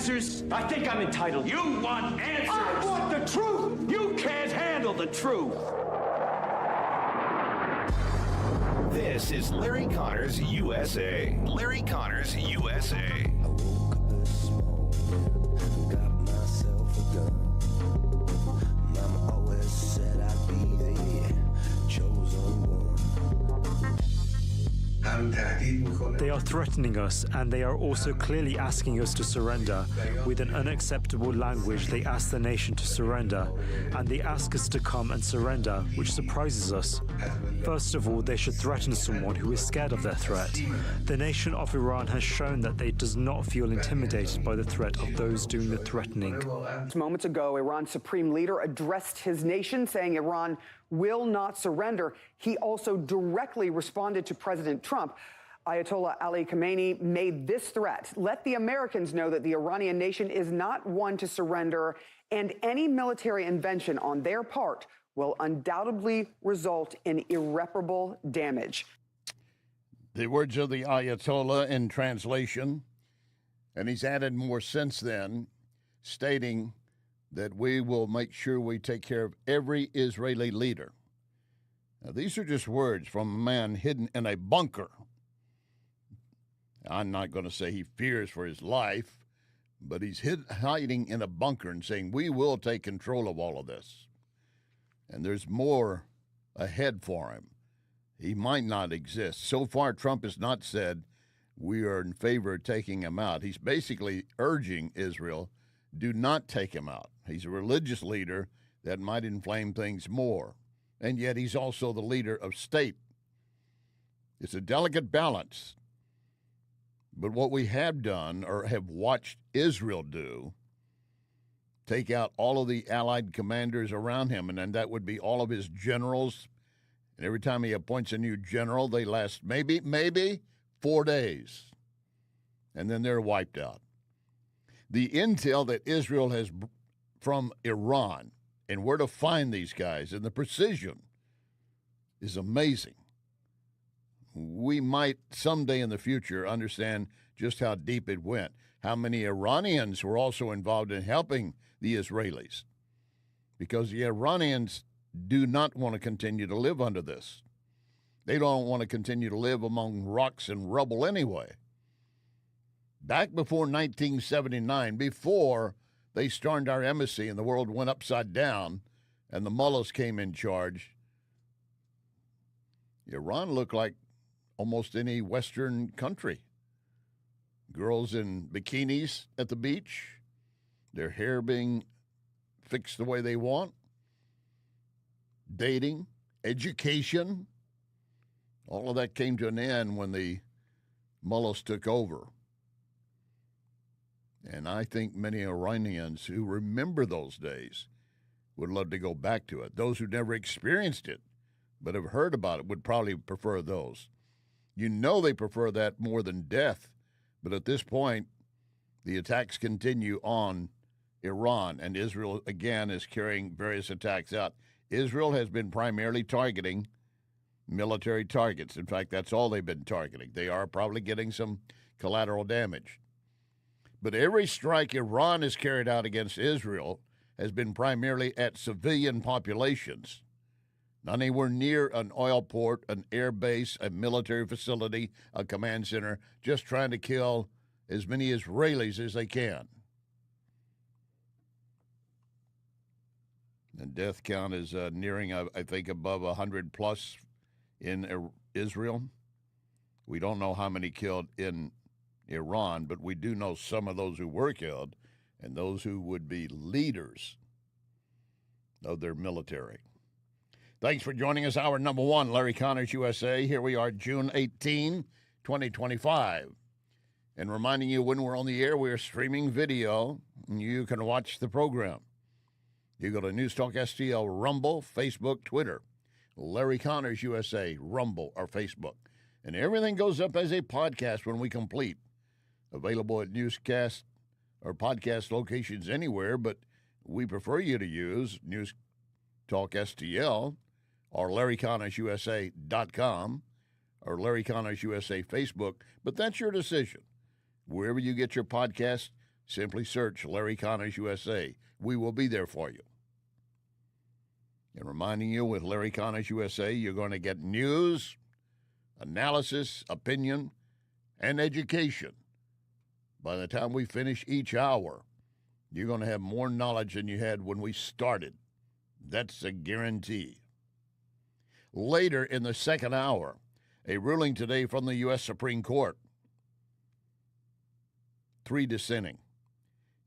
answers? I think I'm entitled. You want answers? I want the truth! You can't handle the truth. This is Larry Connors USA. Larry Connors USA. I woke up this morning, got myself a gun. Mama always said I'd be the chosen one. They are threatening us, and they are also clearly asking us to surrender. With an unacceptable language, they ask the nation to surrender, and they ask us to come and surrender, which surprises us. First of all, they should threaten someone who is scared of their threat. The nation of Iran has shown that it does not feel intimidated by the threat of those doing the threatening. Moments ago, Iran's supreme leader addressed his nation, saying Iran will not surrender. He also directly responded to President Trump. Ayatollah Ali Khamenei made this threat: let the Americans know that the Iranian nation is not one to surrender, and any military invention on their part will undoubtedly result in irreparable damage. The words of the Ayatollah in translation, and he's added more since then, stating that we will make sure we take care of every Israeli leader. Now, these are just words from a man hidden in a bunker. I'm not going to say he fears for his life, but he's hiding in a bunker and saying, we will take control of all of this. And there's more ahead for him. He might not exist. So far, Trump has not said we are in favor of taking him out. He's basically urging Israel, do not take him out. He's a religious leader that might inflame things more. And yet he's also the leader of state. It's a delicate balance. But what we have done, or have watched Israel do, take out all of the allied commanders around him, and then that would be all of his generals. And every time he appoints a new general, they last maybe 4 days. And then they're wiped out. The intel that Israel has from Iran and where to find these guys and the precision is amazing. We might someday in the future understand just how deep it went, how many Iranians were also involved in helping the Israelis, because the Iranians do not want to continue to live under this. They don't want to continue to live among rocks and rubble anyway. Back before 1979, before they stormed our embassy and the world went upside down and the mullahs came in charge, Iran looked like almost any Western country. Girls in bikinis at the beach, their hair being fixed the way they want, dating, education, all of that came to an end when the mullahs took over. And I think many Iranians who remember those days would love to go back to it. Those who never experienced it but have heard about it would probably prefer those. You know they prefer that more than death. But at this point, the attacks continue on Iran, and Israel, again, is carrying various attacks out. Israel has been primarily targeting military targets. In fact, that's all they've been targeting. They are probably getting some collateral damage. But every strike Iran has carried out against Israel has been primarily at civilian populations. Not anywhere near an oil port, an air base, a military facility, a command center, just trying to kill as many Israelis as they can. The death count is nearing, I think, above 100 plus in Israel. We don't know how many killed in Iran, but we do know some of those who were killed and those who would be leaders of their military. Thanks for joining us. Hour number one, Larry Connors USA. Here we are, June 18, 2025. And reminding you, when we're on the air, we're streaming video, and you can watch the program. You go to NewsTalkSTL, Rumble, Facebook, Twitter. Larry Connors USA, Rumble, or Facebook. And everything goes up as a podcast when we complete. Available at newscast or podcast locations anywhere, but we prefer you to use NewsTalkSTL or LarryConnorsUSA.com or Larry Connors USA Facebook, but that's your decision. Wherever you get your podcast, Simply search Larry Connors USA. We will be there for you. And reminding you, with Larry Connors USA, you're going to get news, analysis, opinion, and education. By the time we finish each hour, you're going to have more knowledge than you had when we started. That's a guarantee. Later in the second hour, a ruling today from the U.S. Supreme Court. 3 dissenting.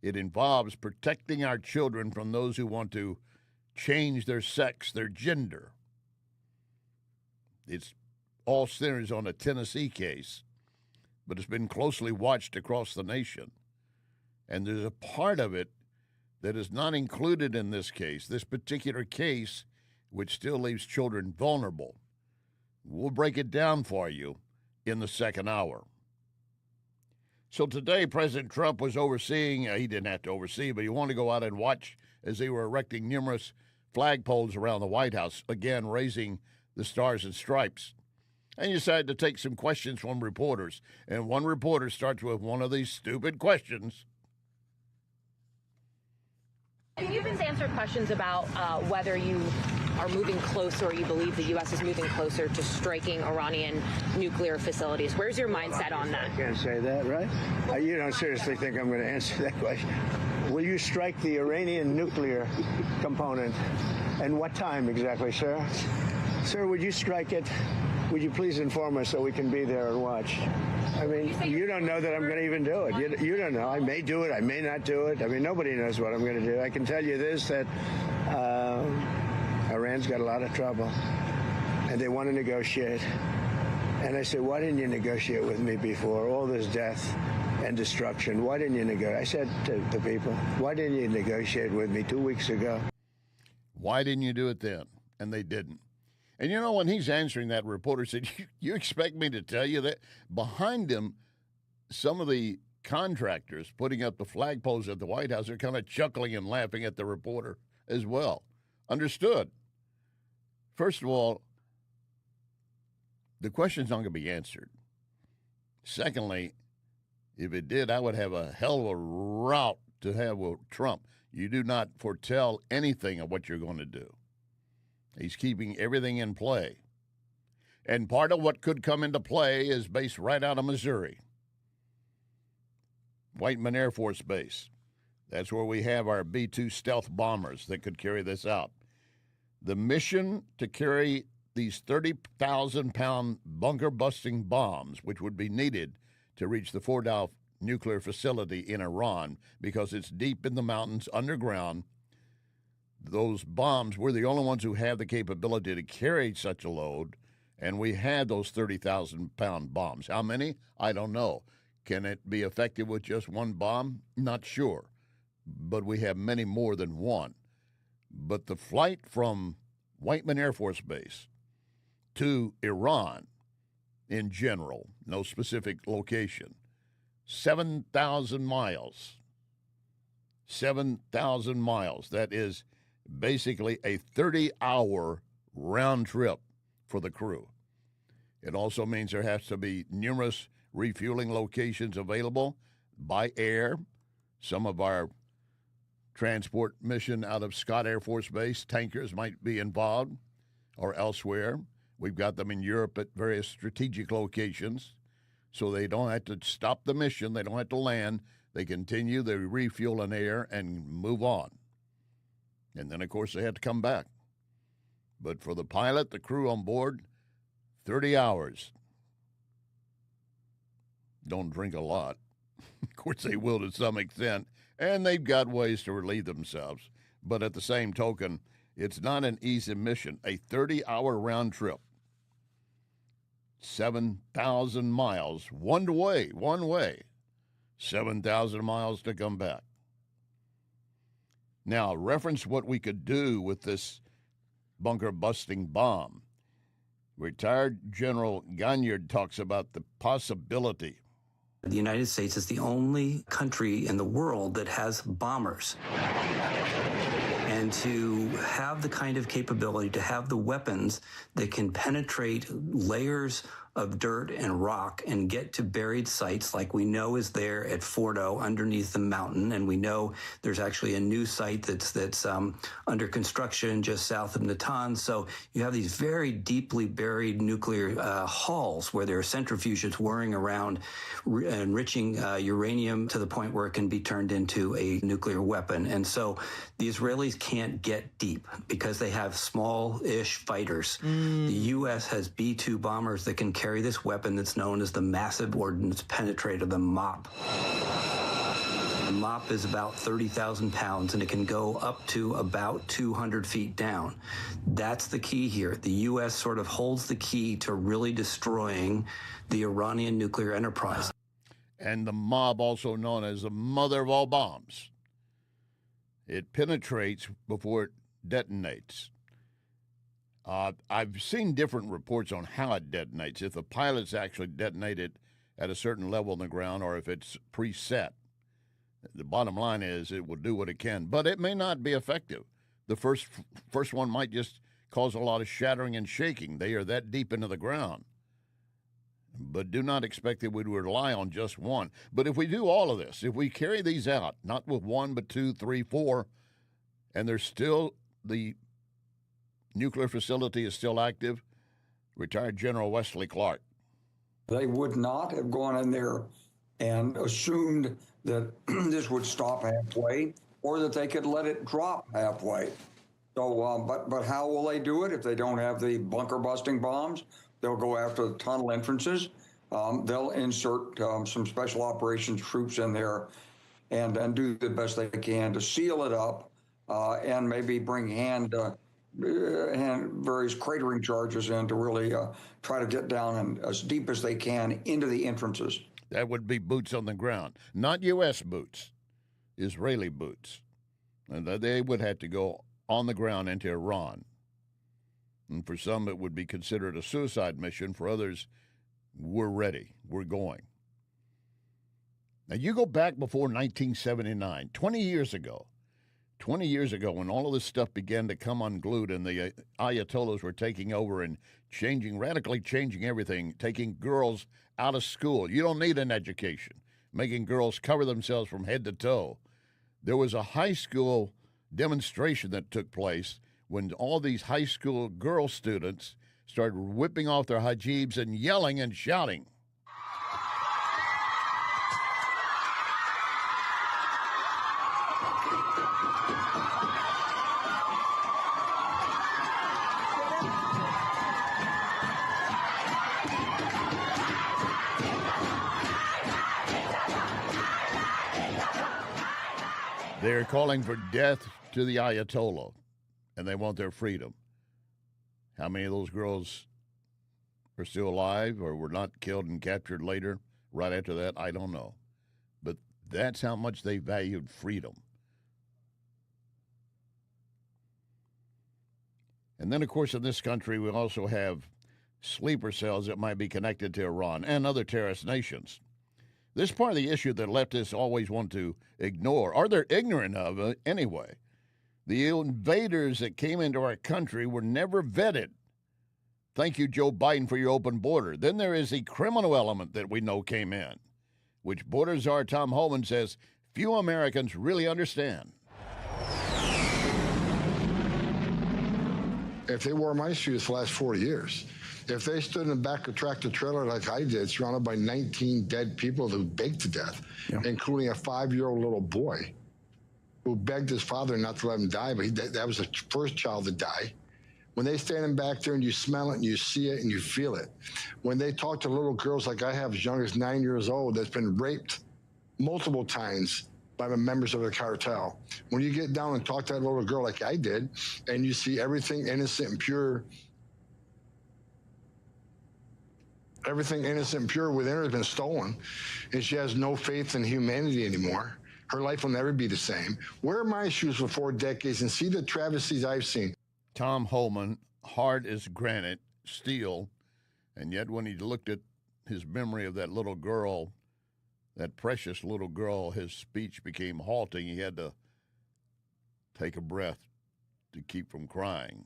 It involves protecting our children from those who want to change their sex, their gender. It's all centers on a Tennessee case, but it's been closely watched across the nation. And there's a part of it that is not included in this case, this particular case, which still leaves children vulnerable. We'll break it down for you in the second hour. So today, President Trump was overseeing, he didn't have to oversee, but he wanted to go out and watch as they were erecting numerous flagpoles around the White House, again raising the stars and stripes. And he decided to take some questions from reporters. And one reporter starts with one of these stupid questions. You've been answered questions about whether you are moving closer, or you believe the U.S. is moving closer to striking Iranian nuclear facilities. Where's your mindset on that? I can't say that, right? You don't seriously think I'm going to answer that question? Will you strike the Iranian nuclear component? And what time exactly, sir? Sir, would you strike it? Would you please inform us so we can be there and watch? I mean, you don't know that I'm going to even do it. You don't know. I may do it. I may not do it. I mean, nobody knows what I'm going to do. I can tell you this, that Iran's got a lot of trouble, and they want to negotiate. And I said, why didn't you negotiate with me before? All this death and destruction. Why didn't you negotiate? I said to the people, why didn't you negotiate with me 2 weeks ago? Why didn't you do it then? And they didn't. And you know, when he's answering that, reporter said, you expect me to tell you that? Behind him, some of the contractors putting up the flagpoles at the White House are kind of chuckling and laughing at the reporter as well. Understood. First of all, the question's not going to be answered. Secondly, if it did, I would have a hell of a route to have with Trump. You do not foretell anything of what you're going to do. He's keeping everything in play. And part of what could come into play is based right out of Missouri. Whiteman Air Force Base. That's where we have our B-2 stealth bombers that could carry this out. The mission to carry these 30,000-pound bunker-busting bombs, which would be needed to reach the Fordow nuclear facility in Iran, because it's deep in the mountains underground. Those bombs, we're the only ones who have the capability to carry such a load, and we had those 30,000-pound bombs. How many? I don't know. Can it be effective with just one bomb? Not sure. But we have many more than one. But the flight from Whiteman Air Force Base to Iran in general, no specific location, 7,000 miles. 7,000 miles. That is basically a 30-hour round trip for the crew. It also means there has to be numerous refueling locations available by air. Some of our transport mission out of Scott Air Force Base, tankers might be involved, or elsewhere. We've got them in Europe at various strategic locations, so they don't have to stop the mission. They don't have to land. They continue, they refuel in air and move on. And then, of course, they have to come back. But for the pilot, the crew on board, 30 hours. Don't drink a lot. Of course, they will to some extent, and they've got ways to relieve themselves. But at the same token, it's not an easy mission. A 30-hour round trip, 7,000 miles, one way, 7,000 miles to come back. Now, reference what we could do with this bunker-busting bomb. Retired General Ganyard talks about the possibility. The United States is the only country in the world that has bombers. And to have the kind of capability, to have the weapons that can penetrate layers of dirt and rock and get to buried sites like we know is there at Fordo underneath the mountain, and we know there's actually a new site that's under construction just south of Natanz. So you have these very deeply buried nuclear halls where there are centrifuges whirring around, enriching uranium to the point where it can be turned into a nuclear weapon. And so the Israelis can't get deep because they have small-ish fighters. The U.S. has B-2 bombers that can carry this weapon that's known as the Massive Ordnance Penetrator, the MOP. The MOP is about 30,000 pounds, and it can go up to about 200 feet down. That's the key here. The U.S. sort of holds the key to really destroying the Iranian nuclear enterprise. And the MOB, also known as the mother of all bombs. It penetrates before it detonates. I've seen different reports on how it detonates, if the pilots actually detonate it at a certain level in the ground or if it's preset. The bottom line is it will do what it can, but it may not be effective. The first one might just cause a lot of shattering and shaking. They are that deep into the ground. But do not expect that we would rely on just one. But if we do all of this, if we carry these out, not with one, but 2, 3, 4, and there's still the nuclear facility is still active, retired General Wesley Clark. They would not have gone in there and assumed that this would stop halfway or that they could let it drop halfway. So, but how will they do it if they don't have the bunker-busting bombs? They'll go after the tunnel entrances. They'll insert some special operations troops in there and do the best they can to seal it up and maybe bring various cratering charges in to really try to get down and as deep as they can into the entrances. That would be boots on the ground, not U.S. boots, Israeli boots. And they would have to go on the ground into Iran. And for some, it would be considered a suicide mission. For others, we're ready. We're going. Now, you go back before 1979, 20 years ago. 20 years ago, when all of this stuff began to come unglued and the Ayatollahs were taking over and radically changing everything, taking girls out of school. You don't need an education. Making girls cover themselves from head to toe. There was a high school demonstration that took place when all these high school girl students started whipping off their hijabs and yelling and shouting. They're calling for death to the Ayatollah, and they want their freedom. How many of those girls are still alive or were not killed and captured later, right after that? I don't know. But that's how much they valued freedom. And then, of course, in this country, we also have sleeper cells that might be connected to Iran and other terrorist nations. This part of the issue that leftists always want to ignore, or they're ignorant of anyway. The invaders that came into our country were never vetted. Thank you, Joe Biden, for your open border. Then there is the criminal element that we know came in, which border czar Tom Homan says few Americans really understand. If they wore my shoes for the last 40 years, if they stood in the back of a tractor trailer like I did, surrounded by 19 dead people who baked to death, including a 5-year-old little boy who begged his father not to let him die, but that was the first child to die. When they stand back there and you smell it and you see it and you feel it, when they talk to little girls like I have as young as 9 years old that's been raped multiple times by the members of the cartel, when you get down and talk to that little girl like I did and you see everything innocent and pure, within her has been stolen, and she has no faith in humanity anymore. Her life will never be the same. Wear my shoes for 4 decades and see the travesties I've seen. Tom Homan, hard as granite, steel, and yet when he looked at his memory of that little girl, that precious little girl, his speech became halting. He had to take a breath to keep from crying.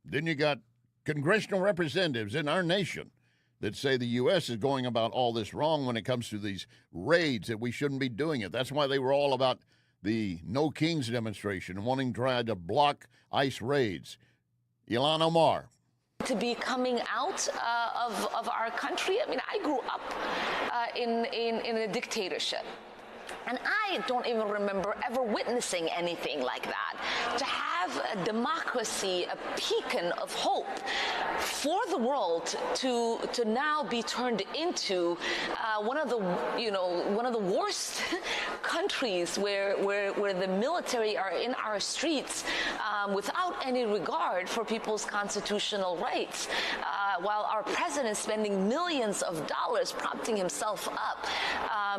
Then you got congressional representatives in our nation that say the U.S. is going about all this wrong when it comes to these raids, that we shouldn't be doing it. That's why they were all about the No Kings demonstration, wanting to try to block ICE raids. Ilhan Omar. To be coming out of our country. I mean, I grew up in a dictatorship. And I don't even remember ever witnessing anything like that. To have a democracy, a beacon of hope for the world to now be turned into one of the worst countries where the military are in our streets without any regard for people's constitutional rights, while our president is spending millions of dollars propping himself up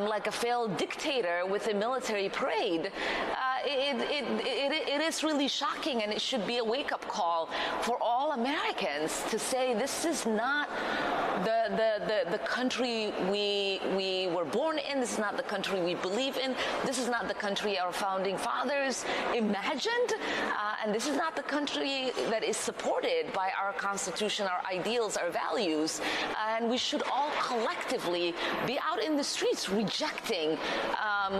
like a failed dictator with a military parade. It is really shocking, and it should be a wake-up call for all Americans to say this is not the country we were born in. This is not the country we believe in. This is not the country our founding fathers imagined, and this is not the country that is supported by our Constitution, our ideals, our values. And we should all collectively be out in the streets rejecting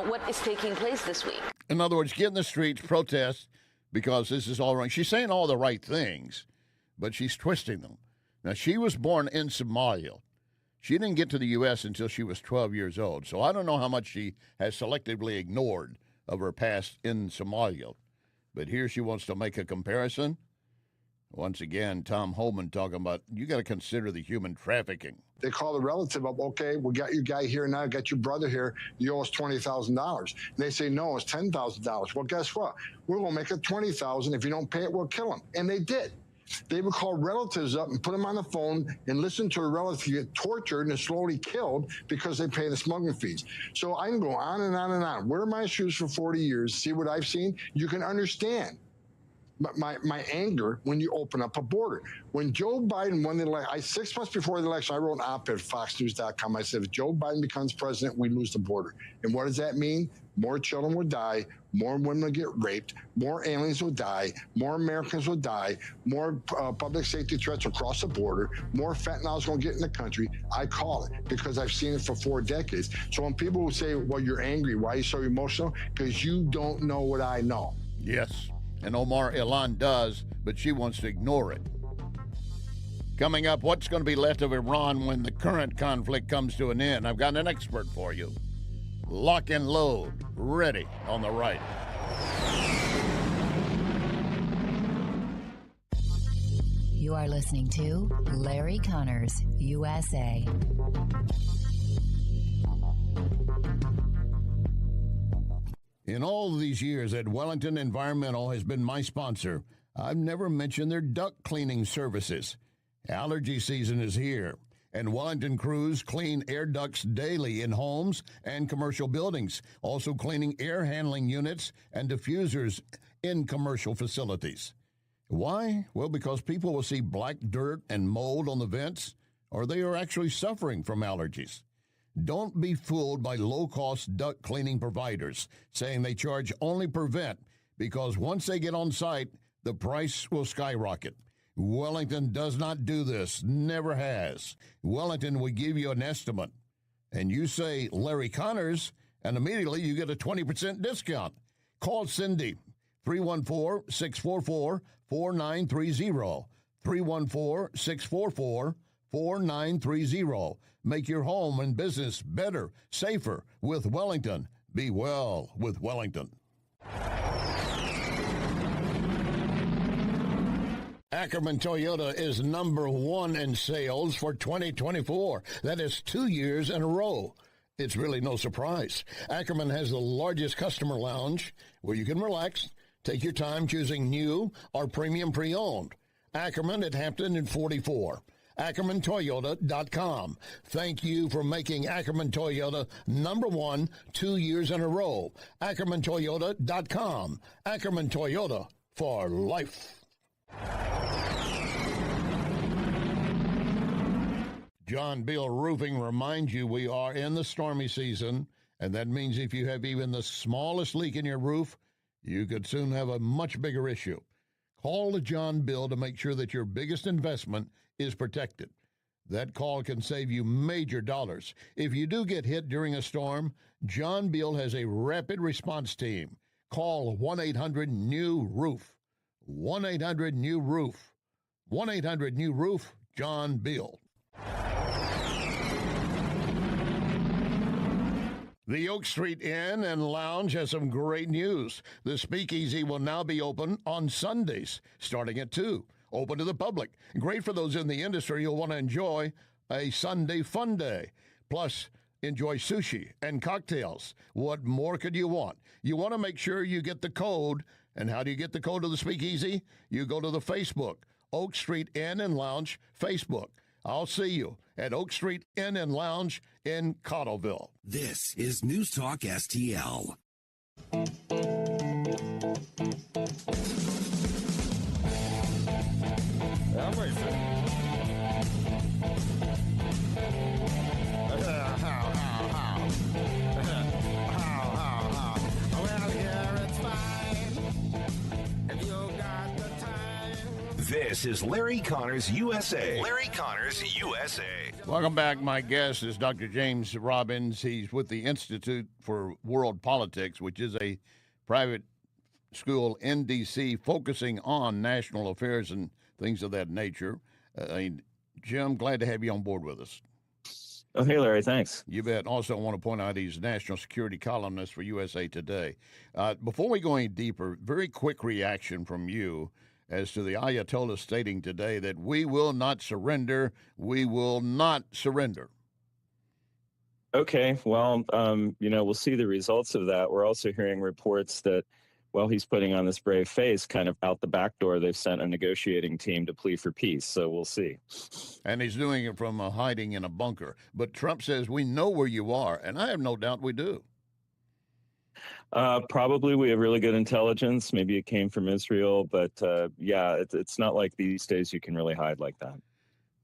what is taking place this week. In other words, get in the streets, protest, because this is all wrong. She's saying all the right things, but she's twisting them. Now, she was born in Somalia. She didn't get to the U.S. until she was 12 years old, so I don't know how much she has selectively ignored of her past in Somalia. But here she wants to make a comparison. Once again, Tom Homan talking about, you got to consider the human trafficking. They call the relative up, okay, we got your guy here now, got your brother here, you owe us $20,000. And they say, no, it's $10,000. Well, guess what? We're going to make it $20,000. If you don't pay it, we'll kill him. And they did. They would call relatives up and put them on the phone and listen to a relative get tortured and slowly killed because they pay the smuggling fees. So I can go on and on and on. Wear my shoes for 40 years, see what I've seen. You can understand my anger when you open up a border. When Joe Biden won the election, 6 months before the election, I wrote an op-ed at FoxNews.com. I said, if Joe Biden becomes president, we lose the border. And what does that mean? More children will die, more women will get raped, more aliens will die, more Americans will die, more public safety threats across the border, more fentanyl is going to get in the country. I call it because I've seen it for 4 decades. So when people will say, well, you're angry, why are you so emotional? Because you don't know what I know. Yes. And Omar Ilhan does, but she wants to ignore it. Coming up, what's going to be left of Iran when the current conflict comes to an end? I've got an expert for you. Lock and load, ready on the right. You are listening to Larry Connors, USA. In all these years that Wellington Environmental has been my sponsor, I've never mentioned their duct cleaning services. Allergy season is here, and Wellington crews clean air ducts daily in homes and commercial buildings, also cleaning air handling units and diffusers in commercial facilities. Why? Well, because people will see black dirt and mold on the vents, or they are actually suffering from allergies. Don't be fooled by low-cost duct cleaning providers saying they charge only per vent, because once they get on site, the price will skyrocket. Wellington does not do this, never has. Wellington will give you an estimate, and you say Larry Connors, and immediately you get a 20% discount. Call Cindy, 314-644-4930, 314-644-4930. Make your home and business better, safer with Wellington. Be well with Wellington. Ackerman Toyota is #1 in sales for 2024. That is 2 years in a row. It's really no surprise. Ackerman has the largest customer lounge where you can relax, take your time choosing new or premium pre-owned. Ackerman at Hampton and 44. AckermanToyota.com. Thank you for making Ackerman Toyota #1 2 years in a row. AckermanToyota.com. Ackerman Toyota for life. John Beal Roofing reminds you we are in the stormy season, and that means if you have even the smallest leak in your roof, you could soon have a much bigger issue. Call John Bill to make sure that your biggest investment is protected. That call can save you major dollars. If you do get hit during a storm, John Bill has a rapid response team. Call 1-800-NEW-ROOF. 1-800-NEW-ROOF. 1-800-NEW-ROOF, John Bill. The Oak Street Inn and Lounge has some great news. The Speakeasy will now be open on Sundays, starting at 2. Open to the public. Great for those in the industry who'll want to enjoy a Sunday fun day. Plus, enjoy sushi and cocktails. What more could you want? You want to make sure you get the code. And how do you get the code to the Speakeasy? You go to the Facebook, Oak Street Inn and Lounge Facebook. I'll see you at Oak Street Inn and Lounge in Cottleville. This is News Talk STL. This is Larry Connors USA. Larry Connors USA. Welcome back. My guest is Dr. James Robbins. He's with the Institute for World Politics, which is a private school in D.C. focusing on national affairs and things of that nature. Jim, glad to have you on board with us. Oh, hey, Larry, thanks. You bet. Also, I want to point out he's national security columnist for USA Today. Before we go any deeper, very quick reaction from you as to the Ayatollah stating today that we will not surrender, we will not surrender. Okay, well, we'll see the results of that. We're also hearing reports that while he's putting on this brave face, kind of out the back door, they've sent a negotiating team to plead for peace, so we'll see. And he's doing it from hiding in a bunker. But Trump says, we know where you are, and I have no doubt we do. Probably we have really good intelligence. Maybe it came from Israel, but it's not like these days you can really hide like that.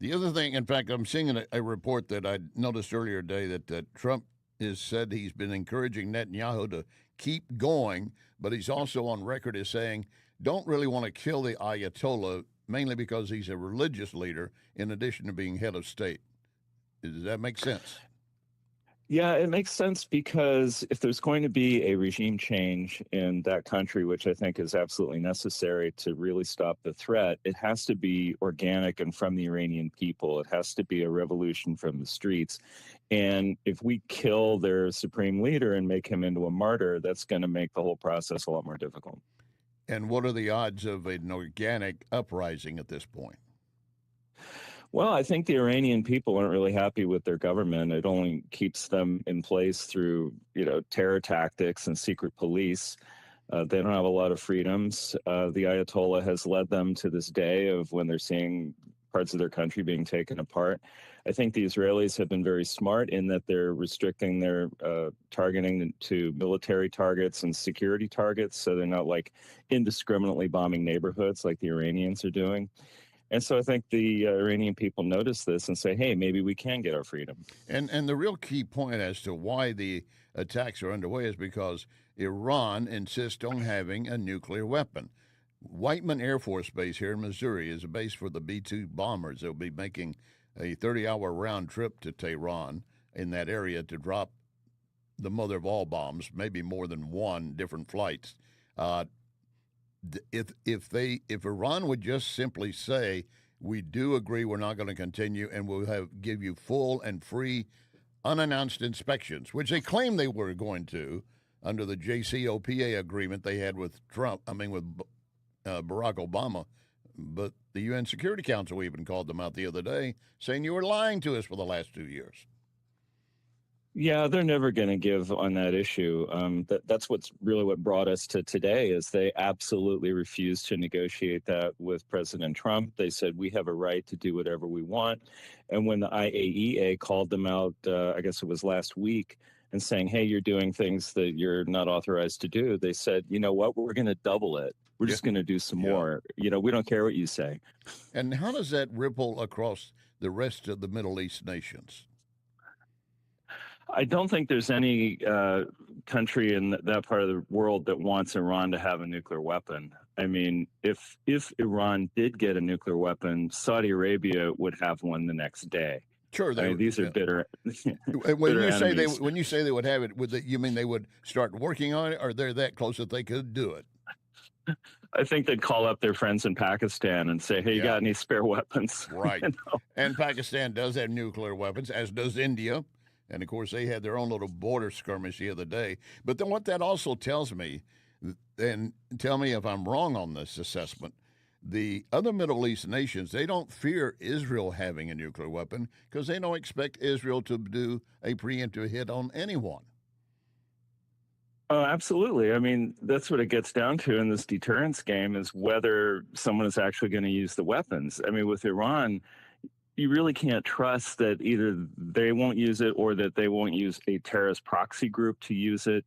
The other thing, in fact, I'm seeing a report that I noticed earlier today that Trump has said he's been encouraging Netanyahu to keep going, but he's also on record as saying, don't really want to kill the Ayatollah, mainly because he's a religious leader in addition to being head of state. Does that make sense? Yeah, it makes sense because if there's going to be a regime change in that country, which I think is absolutely necessary to really stop the threat, it has to be organic and from the Iranian people. It has to be a revolution from the streets. And if we kill their supreme leader and make him into a martyr, that's going to make the whole process a lot more difficult. And what are the odds of an organic uprising at this point? Well, I think the Iranian people aren't really happy with their government. It only keeps them in place through, terror tactics and secret police. They don't have a lot of freedoms. The Ayatollah has led them to this day of when they're seeing parts of their country being taken apart. I think the Israelis have been very smart in that they're restricting their targeting to military targets and security targets, so they're not like indiscriminately bombing neighborhoods like the Iranians are doing. And so I think the Iranian people notice this and say, hey, maybe we can get our freedom. And the real key point as to why the attacks are underway is because Iran insists on having a nuclear weapon. Whiteman Air Force Base here in Missouri is a base for the B-2 bombers. They'll be making a 30-hour round trip to Tehran in that area to drop the mother of all bombs, maybe more than one, different flights. If Iran would just simply say, we do agree we're not going to continue and we'll give you full and free unannounced inspections, which they claim they were going to under the JCPOA agreement they had with Barack Obama. But the UN Security Council even called them out the other day saying you were lying to us for the last 2 years. Yeah, they're never going to give on that issue. That's what brought us to today is they absolutely refused to negotiate that with President Trump. They said we have a right to do whatever we want. And when the IAEA called them out, I guess it was last week, and saying, hey, you're doing things that you're not authorized to do, they said, you know what, we're going to double it. We're just going to do some more. We don't care what you say. And how does that ripple across the rest of the Middle East nations? I don't think there's any country in that part of the world that wants Iran to have a nuclear weapon. I mean, if Iran did get a nuclear weapon, Saudi Arabia would have one the next day. Sure, I mean, these are bitter. When bitter you say enemies. when you say they would have it, you mean they would start working on it, or they're that close that they could do it? I think they'd call up their friends in Pakistan and say, "Hey, you got any spare weapons?" Right. You know? And Pakistan does have nuclear weapons, as does India. And, of course, they had their own little border skirmish the other day. But then what that also tells me, and tell me if I'm wrong on this assessment, the other Middle East nations, they don't fear Israel having a nuclear weapon because they don't expect Israel to do a preemptive hit on anyone. Oh, absolutely. I mean, that's what it gets down to in this deterrence game is whether someone is actually going to use the weapons. I mean, with Iran, you really can't trust that either they won't use it or that they won't use a terrorist proxy group to use it.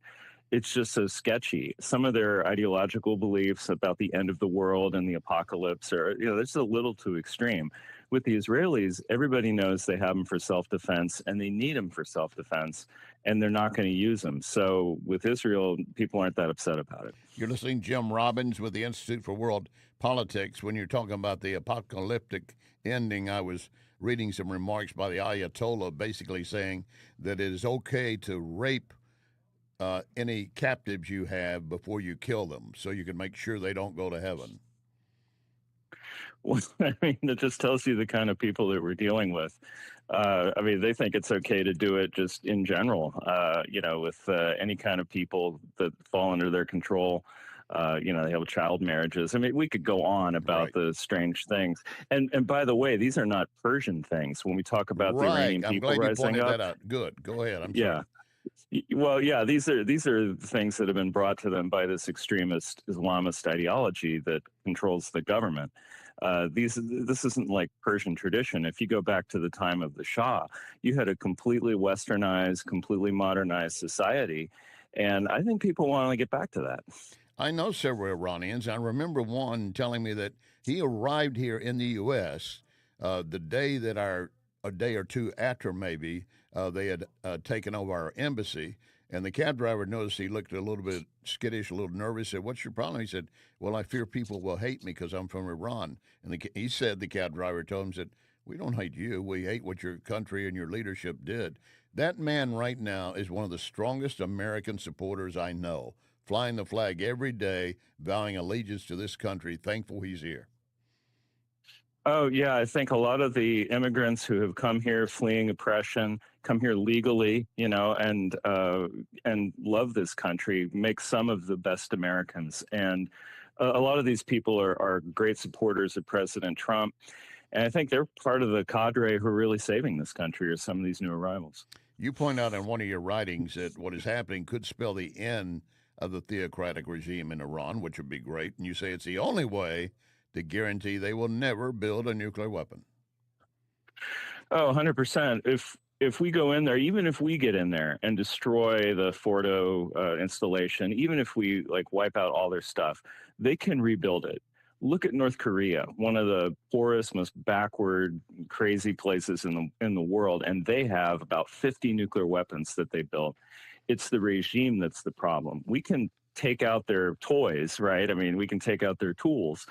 It's just so sketchy. Some of their ideological beliefs about the end of the world and the apocalypse are, that's a little too extreme. With the Israelis, everybody knows they have them for self-defense and they need them for self-defense, and they're not going to use them. So with Israel, people aren't that upset about it. You're listening to Jim Robbins with the Institute for World Politics. When you're talking about the apocalyptic ending, I was reading some remarks by the Ayatollah basically saying that it is okay to rape any captives you have before you kill them so you can make sure they don't go to heaven. Well, I mean, it just tells you the kind of people that we're dealing with. I mean, they think it's okay to do it just in general, with any kind of people that fall under their control. They have child marriages. I mean, we could go on about the strange things. And by the way, these are not Persian things. When we talk about the Iranian people rising up. I'm glad you pointed that out. Good. Go ahead. I'm sorry. Well, yeah, these are things that have been brought to them by this extremist Islamist ideology that controls the government. This isn't like Persian tradition. If you go back to the time of the Shah, you had a completely westernized, completely modernized society. And I think people want to get back to that. I know several Iranians. I remember one telling me that he arrived here in the U.S. The day that a day or two after maybe, they had taken over our embassy, and the cab driver noticed he looked a little bit skittish, a little nervous. Said, "What's your problem?" He said, "Well, I fear people will hate me because I'm from Iran." And he said, the cab driver told him, said, "We don't hate you. We hate what your country and your leadership did." That man right now is one of the strongest American supporters I know, flying the flag every day, vowing allegiance to this country, thankful he's here. Oh, yeah. I think a lot of the immigrants who have come here fleeing oppression, come here legally, and love this country, make some of the best Americans. And a lot of these people are great supporters of President Trump. And I think they're part of the cadre who are really saving this country, are some of these new arrivals. You point out in one of your writings that what is happening could spell the end of the theocratic regime in Iran, which would be great. And you say it's the only way to guarantee they will never build a nuclear weapon. Oh, 100%. If we go in there, even if we get in there and destroy the Fordo installation, even if we wipe out all their stuff, they can rebuild it. Look at North Korea, one of the poorest, most backward, crazy places in the world, and they have about 50 nuclear weapons that they built. It's the regime that's the problem. We can take out their toys, right? I mean, we can take out their tools,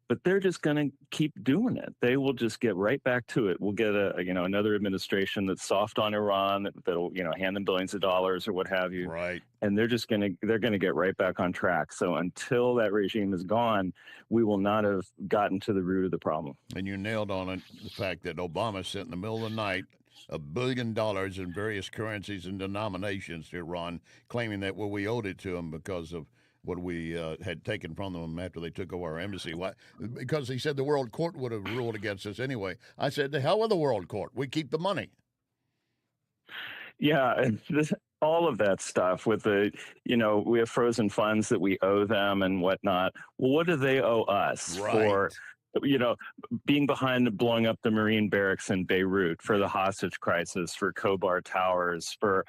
but they're just going to keep doing it. They will just get right back to it. We'll get another administration that's soft on Iran, that'll hand them billions of dollars or what have you. Right. And they're going to get right back on track. So until that regime is gone, we will not have gotten to the root of the problem. And you nailed on it, the fact that Obama sent in the middle of the night $1 billion in various currencies and denominations to Iran, claiming that we owed it to them because of what we had taken from them after they took over our embassy. Why? Because he said the world court would have ruled against us anyway. I said, the hell with the world court. We keep the money. Yeah, and all of that stuff with the, we have frozen funds that we owe them and whatnot. Well, what do they owe us for, being behind blowing up the Marine barracks in Beirut, for the hostage crisis, for Khobar Towers, for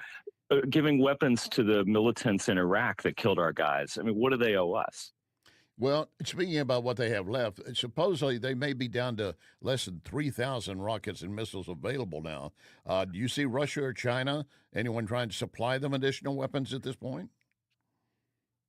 giving weapons to the militants in Iraq that killed our guys? I mean, what do they owe us? Well, speaking about what they have left, supposedly they may be down to less than 3,000 rockets and missiles available now. Do you see Russia or China, anyone trying to supply them additional weapons at this point?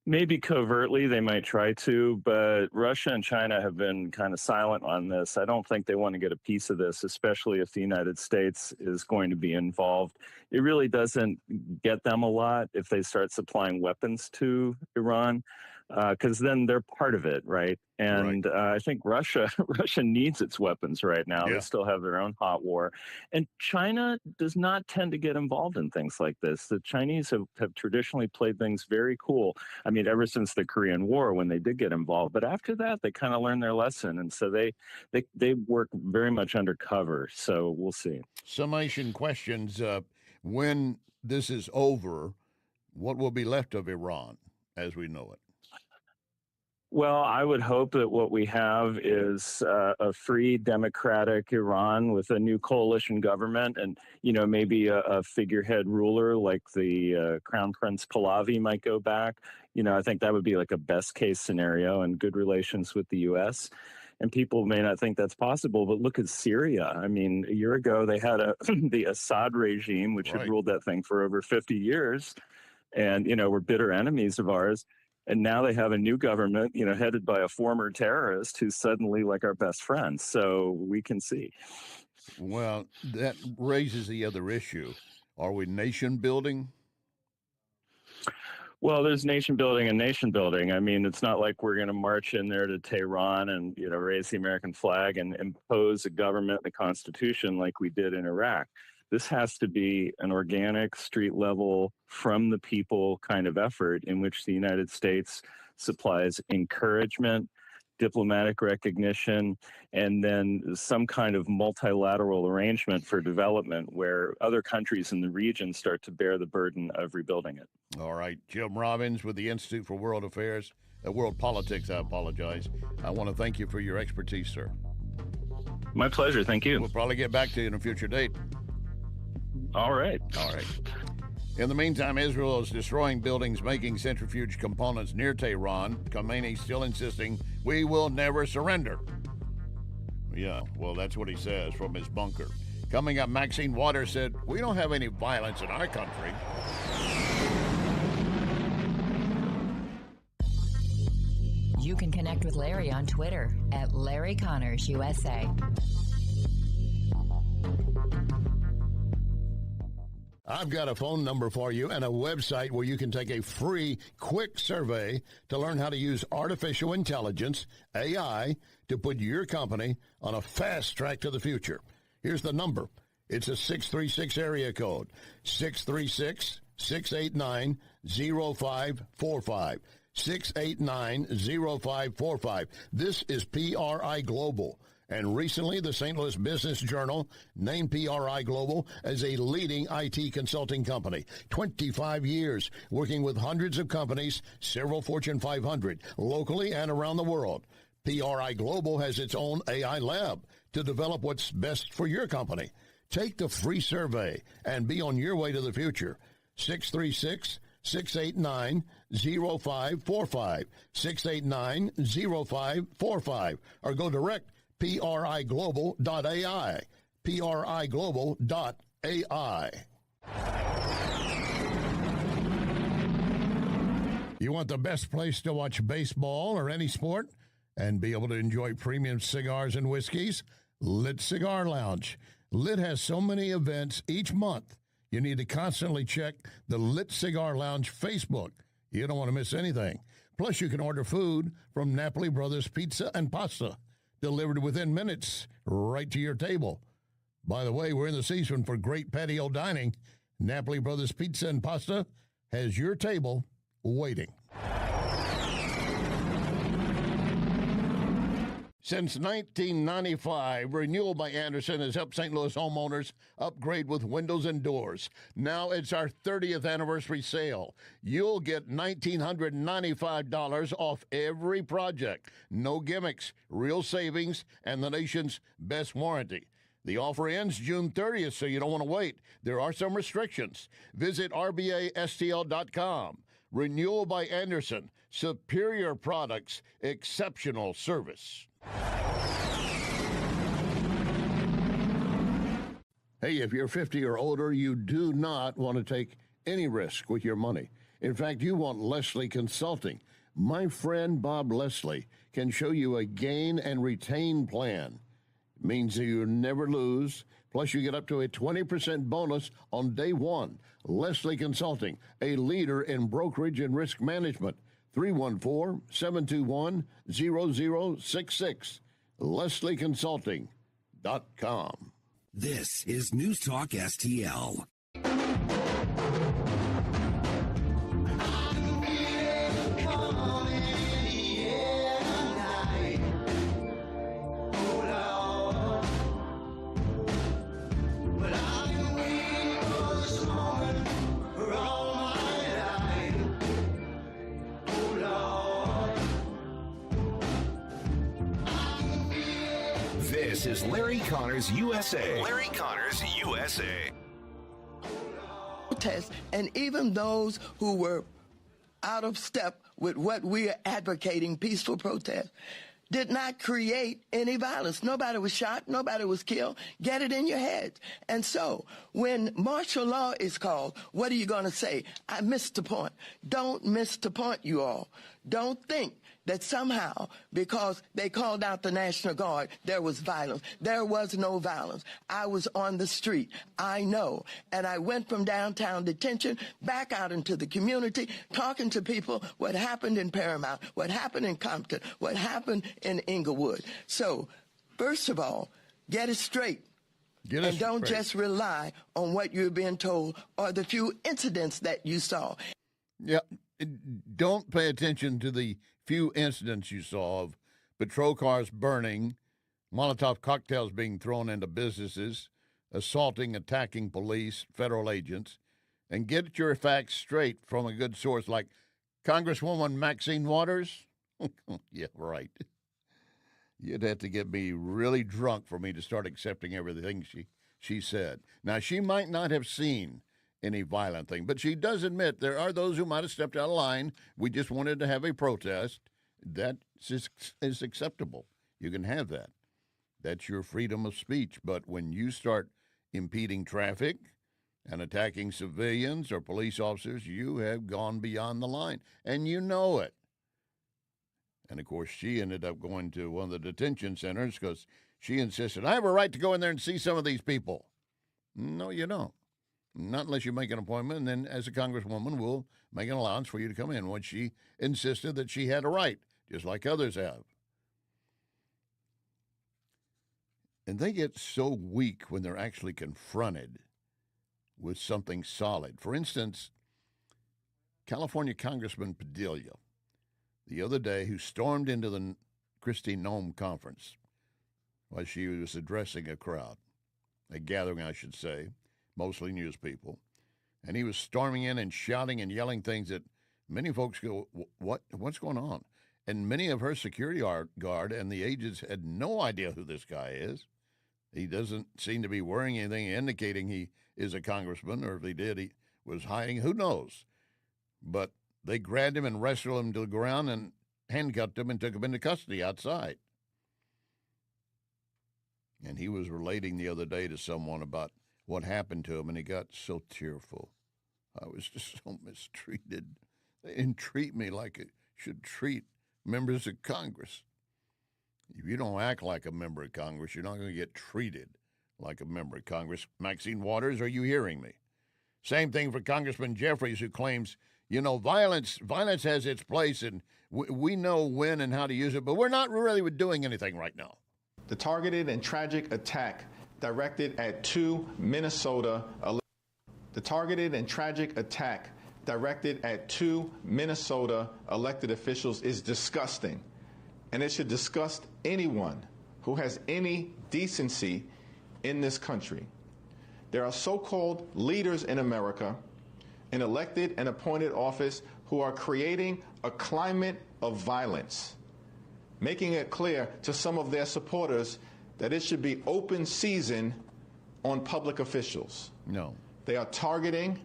Maybe covertly they might try to, but Russia and China have been kind of silent on this. I don't think they want to get a piece of this, especially if the United States is going to be involved. It really doesn't get them a lot if they start supplying weapons to Iran, because then they're part of it, right? And I think Russia needs its weapons right now. Yeah. They still have their own hot war. And China does not tend to get involved in things like this. The Chinese have traditionally played things very cool. I mean, ever since the Korean War when they did get involved. But after that, they kind of learned their lesson. And so they work very much undercover. So we'll see. Summation questions. When this is over, what will be left of Iran as we know it? Well, I would hope that what we have is a free, democratic Iran with a new coalition government and, maybe a figurehead ruler like the Crown Prince Pahlavi might go back. I think that would be like a best case scenario and good relations with the U.S. And people may not think that's possible, but look at Syria. I mean, a year ago, they had the Assad regime, which had ruled that thing for over 50 years and, were bitter enemies of ours. And now they have a new government, headed by a former terrorist who's suddenly like our best friend. So we can see. Well, that raises the other issue. Are we nation building? Well, there's nation building and nation building. I mean, it's not like we're going to march in there to Tehran and, raise the American flag and impose a government and a constitution like we did in Iraq. This has to be an organic, street level, from the people kind of effort in which the United States supplies encouragement, diplomatic recognition, and then some kind of multilateral arrangement for development where other countries in the region start to bear the burden of rebuilding it. All right. Jim Robbins with the Institute for World Affairs, World Politics, I apologize. I want to thank you for your expertise, sir. My pleasure. Thank you. We'll probably get back to you in a future date. All right. In the meantime, Israel is destroying buildings making centrifuge components near Tehran. Khamenei still insisting, we will never surrender. Yeah, well, that's what he says from his bunker. Coming up, Maxine Waters said, we don't have any violence in our country. You can connect with Larry on Twitter at Larry Connors USA. I've got a phone number for you and a website where you can take a free, quick survey to learn how to use artificial intelligence, AI, to put your company on a fast track to the future. Here's the number. It's a 636 area code, 636-689-0545, 689-0545. This is PRI Global. And recently, the St. Louis Business Journal named PRI Global as a leading IT consulting company. 25 years working with hundreds of companies, several Fortune 500, locally and around the world. PRI Global has its own AI lab to develop what's best for your company. Take the free survey and be on your way to the future. 636-689-0545, 689-0545, or go direct PRIGlobal.ai, PRIGlobal.ai. You want the best place to watch baseball or any sport and be able to enjoy premium cigars and whiskeys? Lit Cigar Lounge. Lit has so many events each month, you need to constantly check the Lit Cigar Lounge Facebook. You don't want to miss anything. Plus, you can order food from Napoli Brothers Pizza and Pasta, delivered within minutes right to your table. By the way, we're in the season for great patio dining. Napoli Brothers Pizza and Pasta has your table waiting. Since 1995, Renewal by Andersen has helped St. Louis homeowners upgrade with windows and doors. Now it's our 30th anniversary sale. You'll get $1,995 off every project. No gimmicks, real savings, and the nation's best warranty. The offer ends June 30th, so you don't want to wait. There are some restrictions. Visit rbastl.com. Renewal by Anderson. Superior products, exceptional service. Hey, if you're 50 or older, you do not want to take any risk with your money. In fact, you want Leslie Consulting. My friend Bob Leslie can show you a gain and retain plan. It means that you never lose. Plus, you get up to a 20% bonus on day one. Leslie Consulting, a leader in brokerage and risk management. 314-721-0066. LeslieConsulting.com. This is News Talk STL. This is Larry Connors USA. Larry Connors USA. And even those who were out of step with what we are advocating, peaceful protest, did not create any violence. Nobody was shot. Nobody was killed. Get it in your head. And so when martial law is called, what are you going to say? I missed the point. Don't miss the point, you all. Don't think that somehow, because they called out the National Guard, there was violence. There was no violence. I was on the street. I know. And I went from downtown detention back out into the community, talking to people what happened in Paramount, what happened in Compton, what happened in Inglewood. So, first of all, get it straight. And don't just rely on what you're being told or the few incidents that you saw. Yeah, don't pay attention to the few incidents you saw of patrol cars burning, Molotov cocktails being thrown into businesses, assaulting, attacking police, federal agents, and get your facts straight from a good source like Congresswoman Maxine Waters. Yeah, right. You'd have to get me really drunk for me to start accepting everything she said. Now, she might not have seen any violent thing, but she does admit there are those who might have stepped out of line. We just wanted to have a protest. That is acceptable. You can have that. That's your freedom of speech. But when you start impeding traffic and attacking civilians or police officers, you have gone beyond the line, and you know it. And, of course, she ended up going to one of the detention centers because she insisted, I have a right to go in there and see some of these people. No, you don't. Not unless you make an appointment, and then as a congresswoman, we'll make an allowance for you to come in when she insisted that she had a right, just like others have. And they get so weak when they're actually confronted with something solid. For instance, California Congressman Padilla, the other day, who stormed into the Kristi Noem conference while she was addressing a crowd, a gathering, I should say, mostly news people, and he was storming in and shouting and yelling things that many folks go, what's going on? And many of her security guard and the agents had no idea who this guy is. He doesn't seem to be wearing anything indicating he is a congressman, or if he did, he was hiding. Who knows? But they grabbed him and wrestled him to the ground and handcuffed him and took him into custody outside. And he was relating the other day to someone about what happened to him, and he got so tearful. I was just so mistreated. They didn't treat me like it should treat members of Congress. If you don't act like a member of Congress, you're not going to get treated like a member of Congress. Maxine Waters, are you hearing me? Same thing for Congressman Jeffries, who claims, violence has its place, and we know when and how to use it, but we're not really doing anything right now. The targeted and tragic attack directed at two Minnesota elected officials is disgusting, and it should disgust anyone who has any decency in this country. There are so-called leaders in America, in elected and appointed office, who are creating a climate of violence, making it clear to some of their supporters that it should be open season on public officials. No. They are targeting,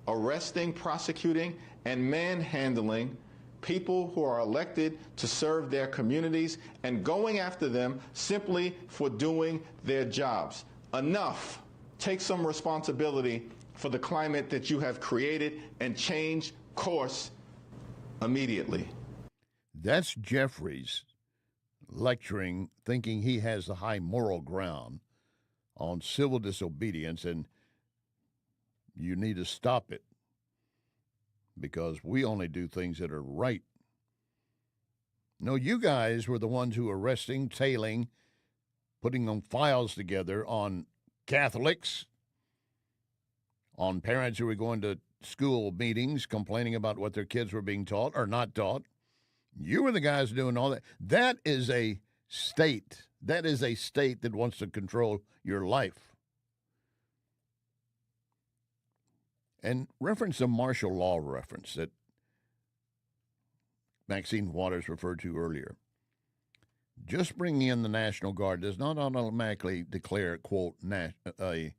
arresting, prosecuting, and manhandling people who are elected to serve their communities and going after them simply for doing their jobs. Enough. Take some responsibility for the climate that you have created and change course immediately. That's Jeffries lecturing, thinking he has the high moral ground on civil disobedience, and you need to stop it because we only do things that are right. No, you guys were the ones who were arresting, tailing, putting them files together on Catholics, on parents who were going to school meetings complaining about what their kids were being taught or not taught. You were the guys doing all that. That is a state. That is a state that wants to control your life. And reference the martial law reference that Maxine Waters referred to earlier. Just bringing in the National Guard does not automatically declare, quote, a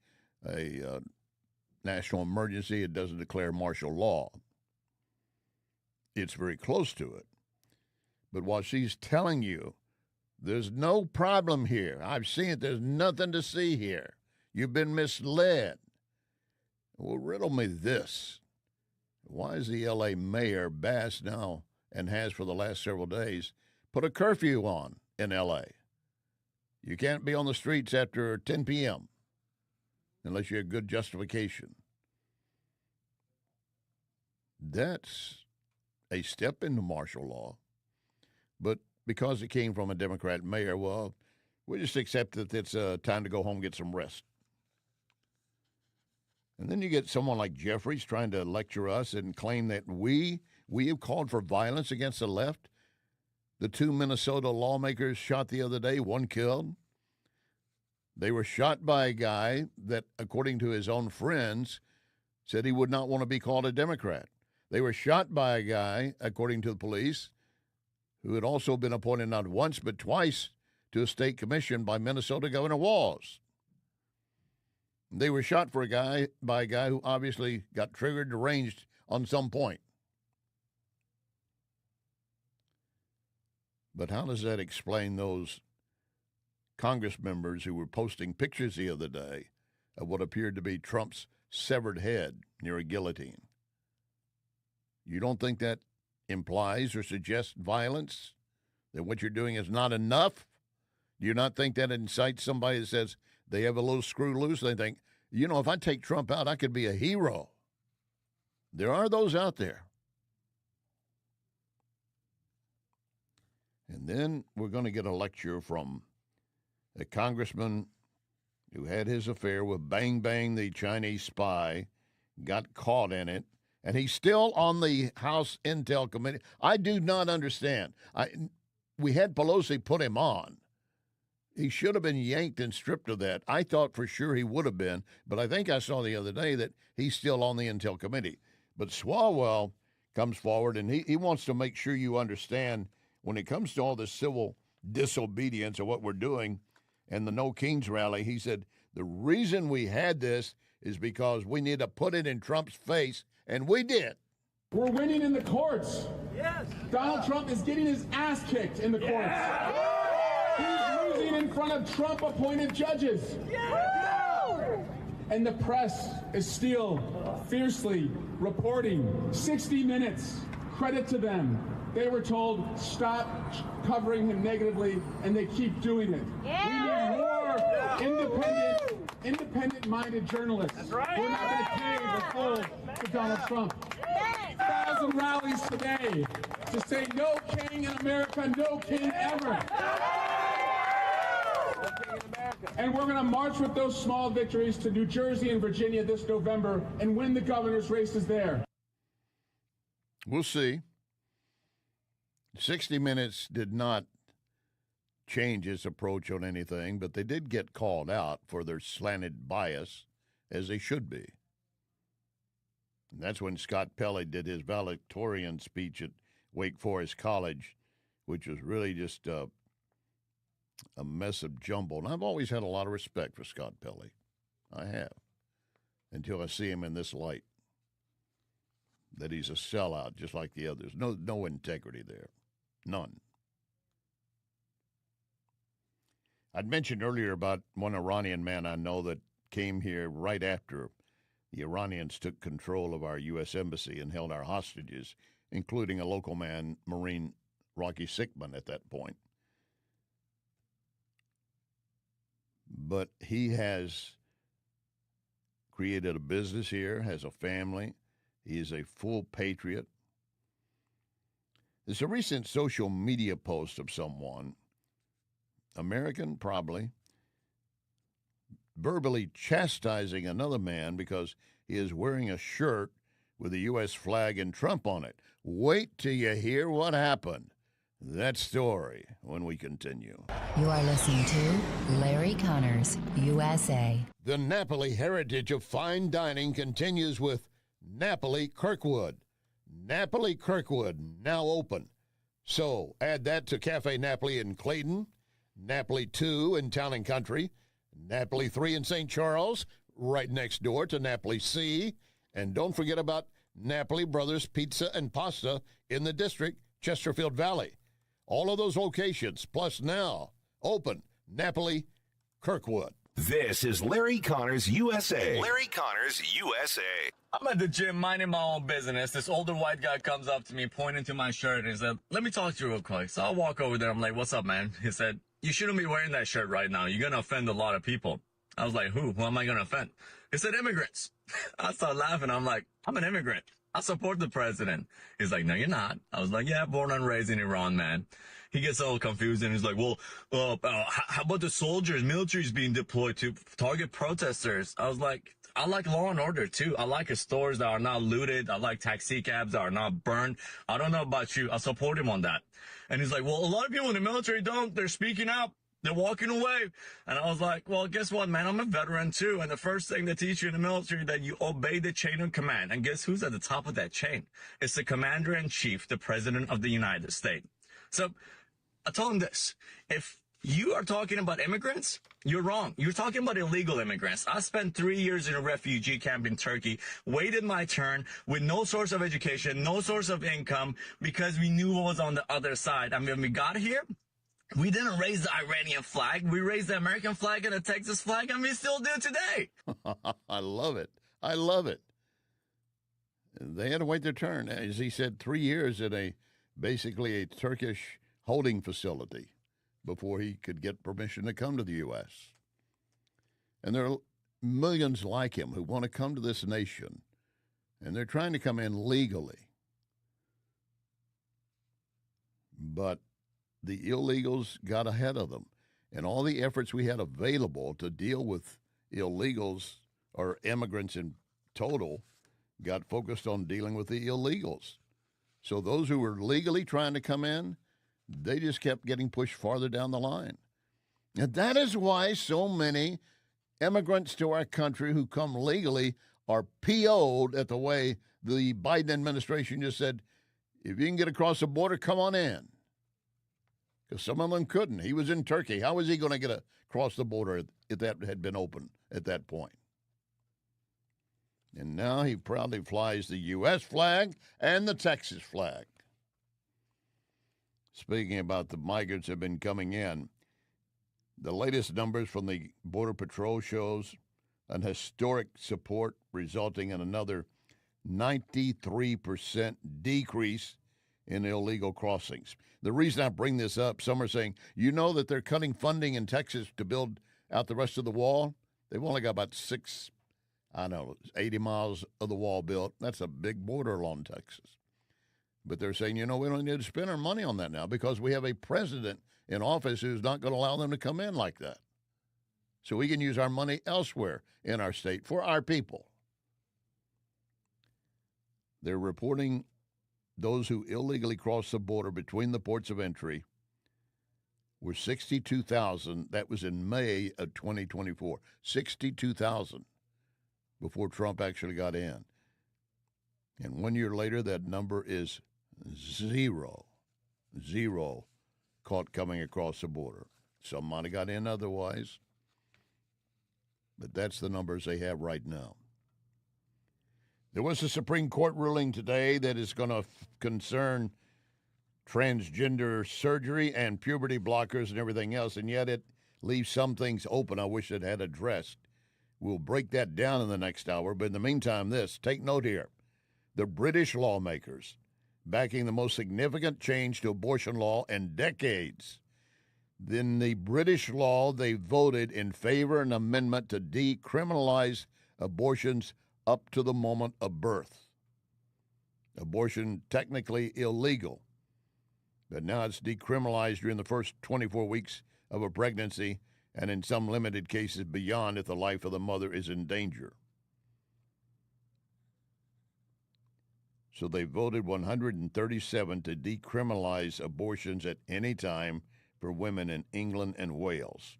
national emergency. It doesn't declare martial law. It's very close to it. But while she's telling you, there's no problem here. I've seen it. There's nothing to see here. You've been misled. Well, riddle me this. Why is the L.A. mayor, Bass, now, and has for the last several days, put a curfew on in L.A.? You can't be on the streets after 10 p.m. unless you have good justification. That's a step into martial law. But because it came from a Democrat mayor, well, we just accept that it's time to go home and get some rest. And then you get someone like Jeffries trying to lecture us and claim that we have called for violence against the left. The 2 Minnesota lawmakers shot the other day, one killed. They were shot by a guy that, according to his own friends, said he would not want to be called a Democrat. They were shot by a guy, according to the police, who had also been appointed not once but twice to a state commission by Minnesota Governor Walz. They were shot by a guy who obviously got triggered, deranged on some point. But how does that explain those Congress members who were posting pictures the other day of what appeared to be Trump's severed head near a guillotine? You don't think that implies or suggests violence? That what you're doing is not enough? Do you not think that incites somebody that says they have a little screw loose? They think, if I take Trump out, I could be a hero. There are those out there. And then we're going to get a lecture from a congressman who had his affair with Bang Bang, the Chinese spy, got caught in it, and he's still on the House Intel Committee. I do not understand. We had Pelosi put him on. He should have been yanked and stripped of that. I thought for sure he would have been, but I think I saw the other day that he's still on the Intel Committee. But Swalwell comes forward, and he wants to make sure you understand when it comes to all this civil disobedience of what we're doing and the No Kings rally, he said, the reason we had this is because we need to put it in Trump's face, and we did. We're winning in the courts. Yes. Donald Trump is getting his ass kicked in the courts. Yeah. He's losing in front of Trump-appointed judges. Yeah. And the press is still fiercely reporting. 60 Minutes, credit to them. They were told, stop covering him negatively, and they keep doing it. Yeah. We need more independent-minded journalists. That's right. We're not going to cave or fold to Donald Trump. 1,000 rallies today to say no king in America, no king ever. And we're going to march with those small victories to New Jersey and Virginia this November and win the governor's races there. We'll see. 60 Minutes did not change its approach on anything, but they did get called out for their slanted bias, as they should be. And that's when Scott Pelley did his valedictorian speech at Wake Forest College, which was really just a mess of jumble. And I've always had a lot of respect for Scott Pelley. I have, until I see him in this light. that he's a sellout just like the others. No integrity there. None. I'd mentioned earlier about one Iranian man I know that came here right after the Iranians took control of our U.S. embassy and held our hostages, including a local man, Marine Rocky Sickman, at that point. But he has created a business here, has a family. He is a full patriot. There's a recent social media post of someone, American probably, verbally chastising another man because he is wearing a shirt with the U.S. flag and Trump on it. Wait till you hear what happened. That story when we continue. You are listening to Larry Connors, USA. The Napoli heritage of fine dining continues with Napoli Kirkwood. Napoli Kirkwood, now open. So add that to Cafe Napoli in Clayton, Napoli 2 in Town and Country, Napoli 3 in St. Charles, right next door to Napoli C, and don't forget about Napoli Brothers Pizza and Pasta in the district, Chesterfield Valley. All of those locations, plus now, open, Napoli Kirkwood. This is Larry Connors USA. Larry Connors USA. I'm at the gym minding my own business. This older white guy comes up to me, pointing to my shirt, and he said, "Let me talk to you real quick." So I walk over there. I'm like, "What's up, man?" He said, "You shouldn't be wearing that shirt right now. You're going to offend a lot of people." I was like, "Who? Who am I going to offend?" He said, "Immigrants." I started laughing. I'm like, "I'm an immigrant. I support the president." He's like, "No, you're not." I was like, "Yeah, born and raised in Iran, man." He gets all confused and he's like, "Well, how about the soldiers, military's being deployed to target protesters?" I was like, "I like law and order too. I like stores that are not looted. I like taxi cabs that are not burned. I don't know about you. I support him on that." And he's like, "Well, a lot of people in the military don't. They're speaking out. They're walking away." And I was like, "Well, guess what, man? I'm a veteran too. And the first thing they teach you in the military that you obey the chain of command. And guess who's at the top of that chain? It's the commander-in-chief, the president of the United States." So I told him this: if you are talking about immigrants, you're wrong. You're talking about illegal immigrants. I spent 3 years in a refugee camp in Turkey, waited my turn with no source of education, no source of income, because we knew what was on the other side. And when we got here, we didn't raise the Iranian flag. We raised the American flag and the Texas flag, and we still do today. I love it. I love it. They had to wait their turn. As he said, 3 years at basically a Turkish holding facility before he could get permission to come to the U.S. And there are millions like him who want to come to this nation, and they're trying to come in legally. But the illegals got ahead of them, and all the efforts we had available to deal with illegals or immigrants in total got focused on dealing with the illegals. So those who were legally trying to come in, they just kept getting pushed farther down the line. And that is why so many immigrants to our country who come legally are PO'd at the way the Biden administration just said, if you can get across the border, come on in. Because some of them couldn't. He was in Turkey. How was he going to get across the border if that had been open at that point? And now he proudly flies the U.S. flag and the Texas flag. Speaking about the migrants that have been coming in, the latest numbers from the Border Patrol shows an historic support resulting in another 93% decrease in illegal crossings. The reason I bring this up, some are saying, you know that they're cutting funding in Texas to build out the rest of the wall? They've only got about 80 miles of the wall built. That's a big border along Texas. But they're saying, we don't need to spend our money on that now because we have a president in office who's not going to allow them to come in like that. So we can use our money elsewhere in our state for our people. They're reporting those who illegally crossed the border between the ports of entry were 62,000. That was in May of 2024. 62,000 before Trump actually got in. And 1 year later, that number is zero caught coming across the border. Some might have got in otherwise, but that's the numbers they have right now. There was a Supreme Court ruling today that is going to concern transgender surgery and puberty blockers and everything else, and yet it leaves some things open I wish it had addressed. We'll break that down in the next hour, but in the meantime, take note here. The British lawmakers backing the most significant change to abortion law in decades. In the British law, they voted in favor of an amendment to decriminalize abortions up to the moment of birth. Abortion technically illegal, but now it's decriminalized during the first 24 weeks of a pregnancy and in some limited cases beyond if the life of the mother is in danger. So they voted 137 to decriminalize abortions at any time for women in England and Wales.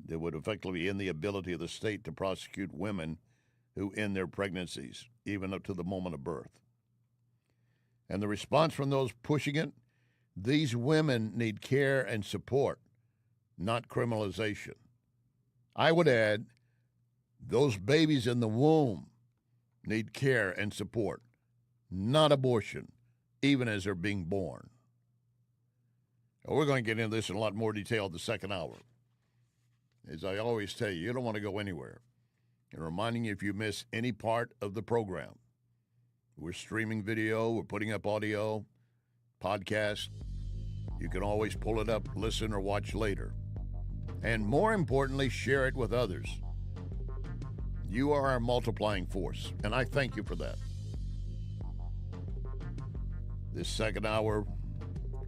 That would effectively end the ability of the state to prosecute women who end their pregnancies, even up to the moment of birth. And the response from those pushing it, these women need care and support, not criminalization. I would add, those babies in the womb need care and support, not abortion, even as they're being born. We're going to get into this in a lot more detail in the second hour. As I always tell you, you don't want to go anywhere. And reminding you, if you miss any part of the program, we're streaming video, we're putting up audio, podcast. You can always pull it up, listen, or watch later. And more importantly, share it with others. You are our multiplying force, and I thank you for that. This second hour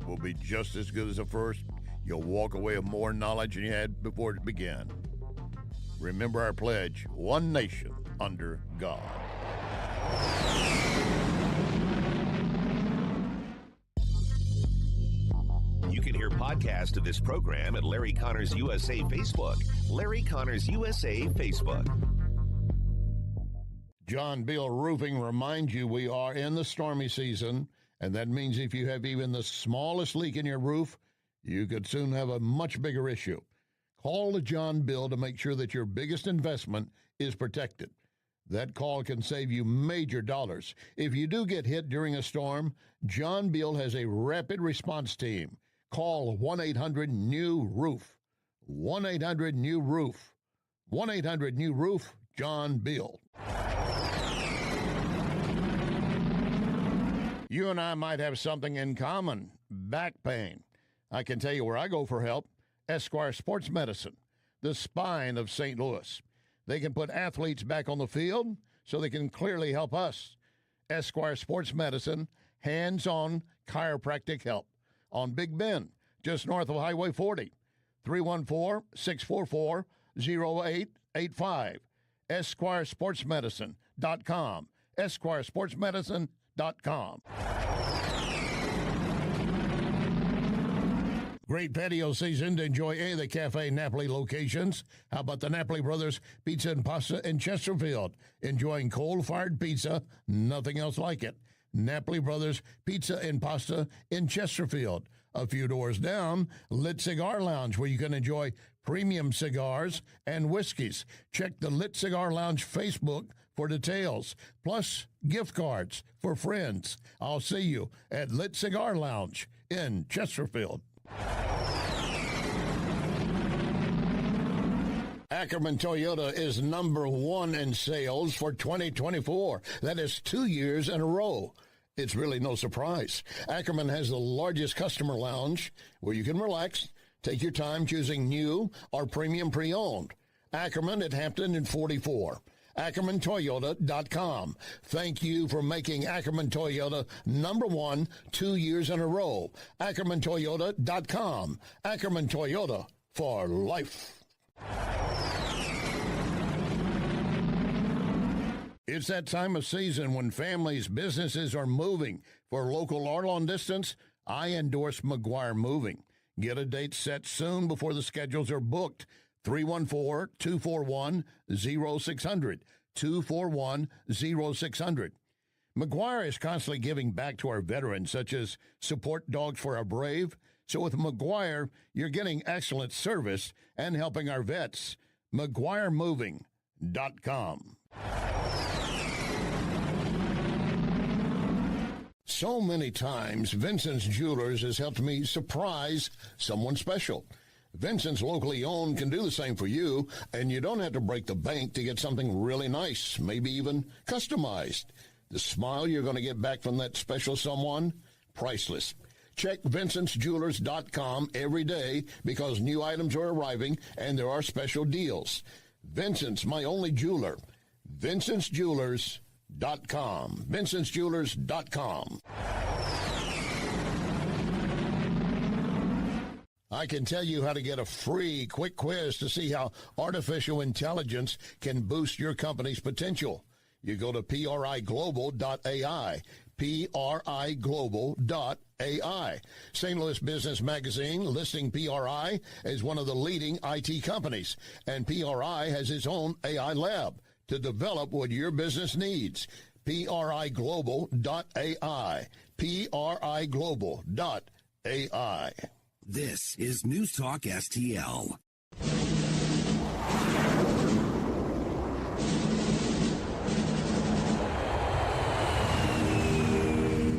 will be just as good as the first. You'll walk away with more knowledge than you had before it began. Remember our pledge, one nation under God. You can hear podcasts of this program at Larry Connors USA Facebook. Larry Connors USA Facebook. John Beal Roofing reminds you we are in the stormy season, and that means if you have even the smallest leak in your roof, you could soon have a much bigger issue. Call John Beal to make sure that your biggest investment is protected. That call can save you major dollars. If you do get hit during a storm, John Beal has a rapid response team. Call 1-800-NEW-ROOF. 1-800-NEW-ROOF. 1-800-NEW-ROOF, John Beal. You and I might have something in common, back pain. I can tell you where I go for help, Esquire Sports Medicine, the spine of St. Louis. They can put athletes back on the field so they can clearly help us. Esquire Sports Medicine, hands-on chiropractic help on Big Bend, just north of Highway 40, 314-644-0885, EsquireSportsMedicine.com, EsquireSportsMedicine.com. Great patio season to enjoy any of the Cafe Napoli locations. How about the Napoli Brothers Pizza and Pasta in Chesterfield? Enjoying coal-fired pizza, nothing else like it. Napoli Brothers Pizza and Pasta in Chesterfield. A few doors down, Lit Cigar Lounge, where you can enjoy premium cigars and whiskeys. Check the Lit Cigar Lounge Facebook for details, plus gift cards for friends. I'll see you at Lit Cigar Lounge in Chesterfield. Ackerman Toyota is #1 in sales for 2024. That is 2 years in a row. It's really no surprise. Ackerman has the largest customer lounge where you can relax, take your time choosing new or premium pre-owned. Ackerman at Hampton and 44. AckermanToyota.com. Thank you for making Ackerman Toyota #1 2 years in a row. AckermanToyota.com. Ackerman Toyota for life. It's that time of season when families, businesses are moving. For local or long distance, I endorse McGuire Moving. Get a date set soon before the schedules are booked. 314-241-0600. 241-0600. McGuire is constantly giving back to our veterans, such as Support Dogs for Our Brave. So with McGuire, you're getting excellent service and helping our vets. McGuireMoving.com. So many times, Vincent's Jewelers has helped me surprise someone special. Vincent's locally owned can do the same for you, and you don't have to break the bank to get something really nice, maybe even customized. The smile you're going to get back from that special someone, priceless. Check VincentsJewelers.com every day because new items are arriving and there are special deals. Vincent's, my only jeweler. VincentsJewelers.com. VincentsJewelers.com. I can tell you how to get a free quick quiz to see how artificial intelligence can boost your company's potential. You go to priglobal.ai. priglobal.ai. St. Louis Business Magazine listing PRI as one of the leading IT companies, and PRI has its own AI lab to develop what your business needs. priglobal.ai. priglobal.ai. This is News Talk STL.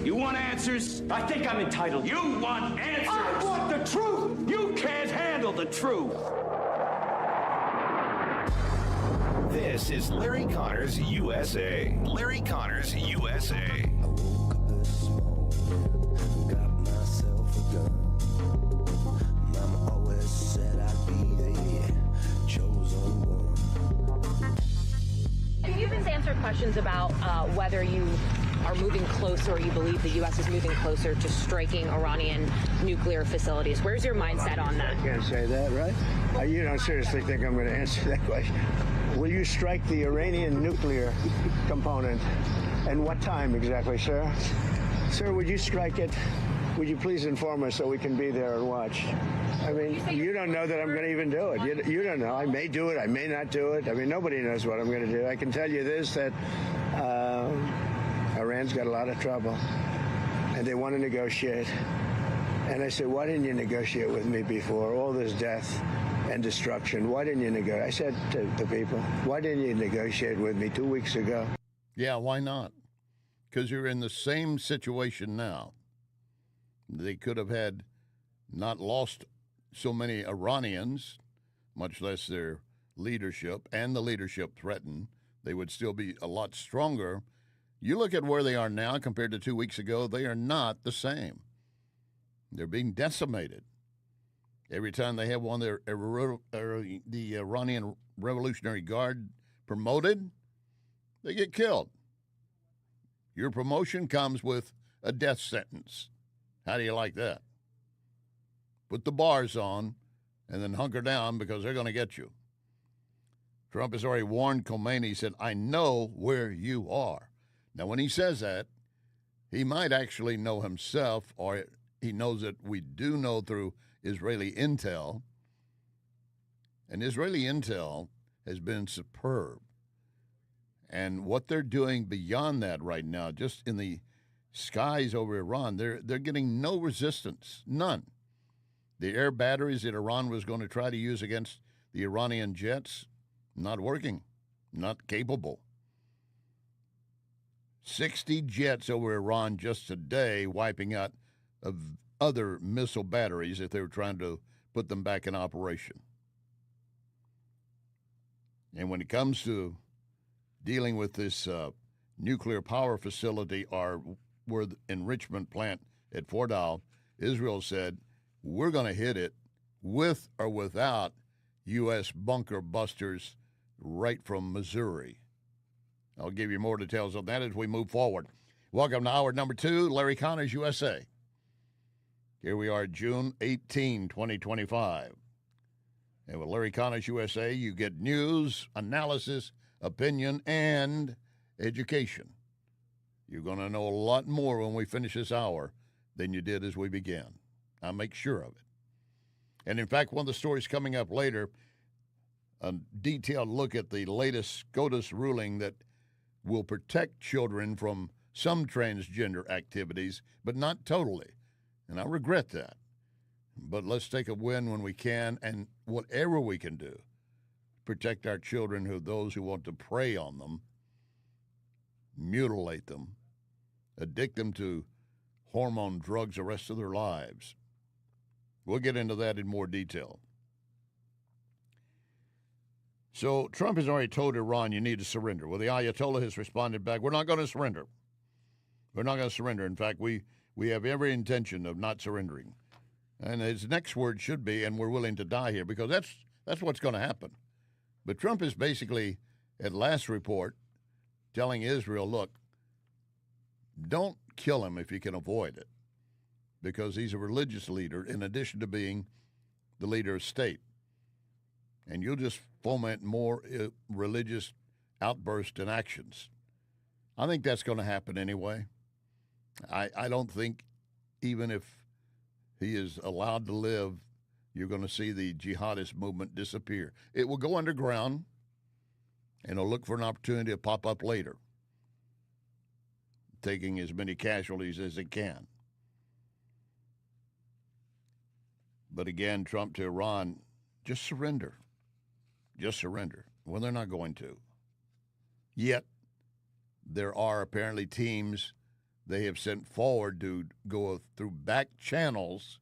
You want answers? I think I'm entitled. You want answers? I want the truth! You can't handle the truth! This is Larry Connors USA. Larry Connors USA. You've been answered questions about whether you are moving closer or you believe the U.S. is moving closer to striking Iranian nuclear facilities. Where's your mindset on that? I can't say that, right? You don't seriously think I'm going to answer that question? Will you strike the Iranian nuclear component? And what time exactly, sir? Sir, would you strike it? Would you please inform us so we can be there and watch? I mean, you don't know that I'm going to even do it. You don't know. I may do it. I may not do it. I mean, nobody knows what I'm going to do. I can tell you this, that Iran's got a lot of trouble, and they want to negotiate. And I said, why didn't you negotiate with me before? All this death and destruction. Why didn't you negotiate? I said to the people, why didn't you negotiate with me 2 weeks ago? Yeah, why not? Because you're in the same situation now. They could have had not lost so many Iranians, much less their leadership, and the leadership threatened. They would still be a lot stronger. You look at where they are now compared to 2 weeks ago, they are not the same. They're being decimated. Every time they have one of the Iranian Revolutionary Guard promoted, they get killed. Your promotion comes with a death sentence. How do you like that? Put the bars on and then hunker down because they're going to get you. Trump has already warned Khomeini. He said, I know where you are. Now, when he says that, he might actually know himself, or he knows that we do know through Israeli intel. And Israeli intel has been superb. And what they're doing beyond that right now, just in the skies over Iran, they're getting no resistance, none. The air batteries that Iran was going to try to use against the Iranian jets, not working, not capable. 60 jets over Iran just today, wiping out of other missile batteries if they were trying to put them back in operation. And when it comes to dealing with this nuclear power facility or where the enrichment plant at Fordow, Israel said, we're going to hit it with or without U.S. bunker busters right from Missouri. I'll give you more details on that as we move forward. Welcome to hour number 2, Larry Connors, USA. Here we are, June 18, 2025. And with Larry Connors, USA, you get news, analysis, opinion, and education. You're going to know a lot more when we finish this hour than you did as we began. I'll make sure of it. And in fact, one of the stories coming up later, a detailed look at the latest SCOTUS ruling that will protect children from some transgender activities, but not totally. And I regret that. But let's take a win when we can, and whatever we can do, protect our children who those who want to prey on them, mutilate them, addict them to hormone drugs the rest of their lives. We'll get into that in more detail. So Trump has already told Iran you need to surrender. Well, the Ayatollah has responded back, we're not going to surrender. We're not going to surrender. In fact, we have every intention of not surrendering. And his next word should be, and we're willing to die here, because that's what's going to happen. But Trump is basically, at last report, telling Israel, look, don't kill him if you can avoid it, because he's a religious leader in addition to being the leader of state. And you'll just foment more religious outbursts and actions. I think that's going to happen anyway. I don't think even if he is allowed to live, you're going to see the jihadist movement disappear. It will go underground, and it'll look for an opportunity to pop up later, taking as many casualties as it can. But again, Trump to Iran, just surrender. Just surrender. Well, they're not going to. Yet, there are apparently teams they have sent forward to go through back channels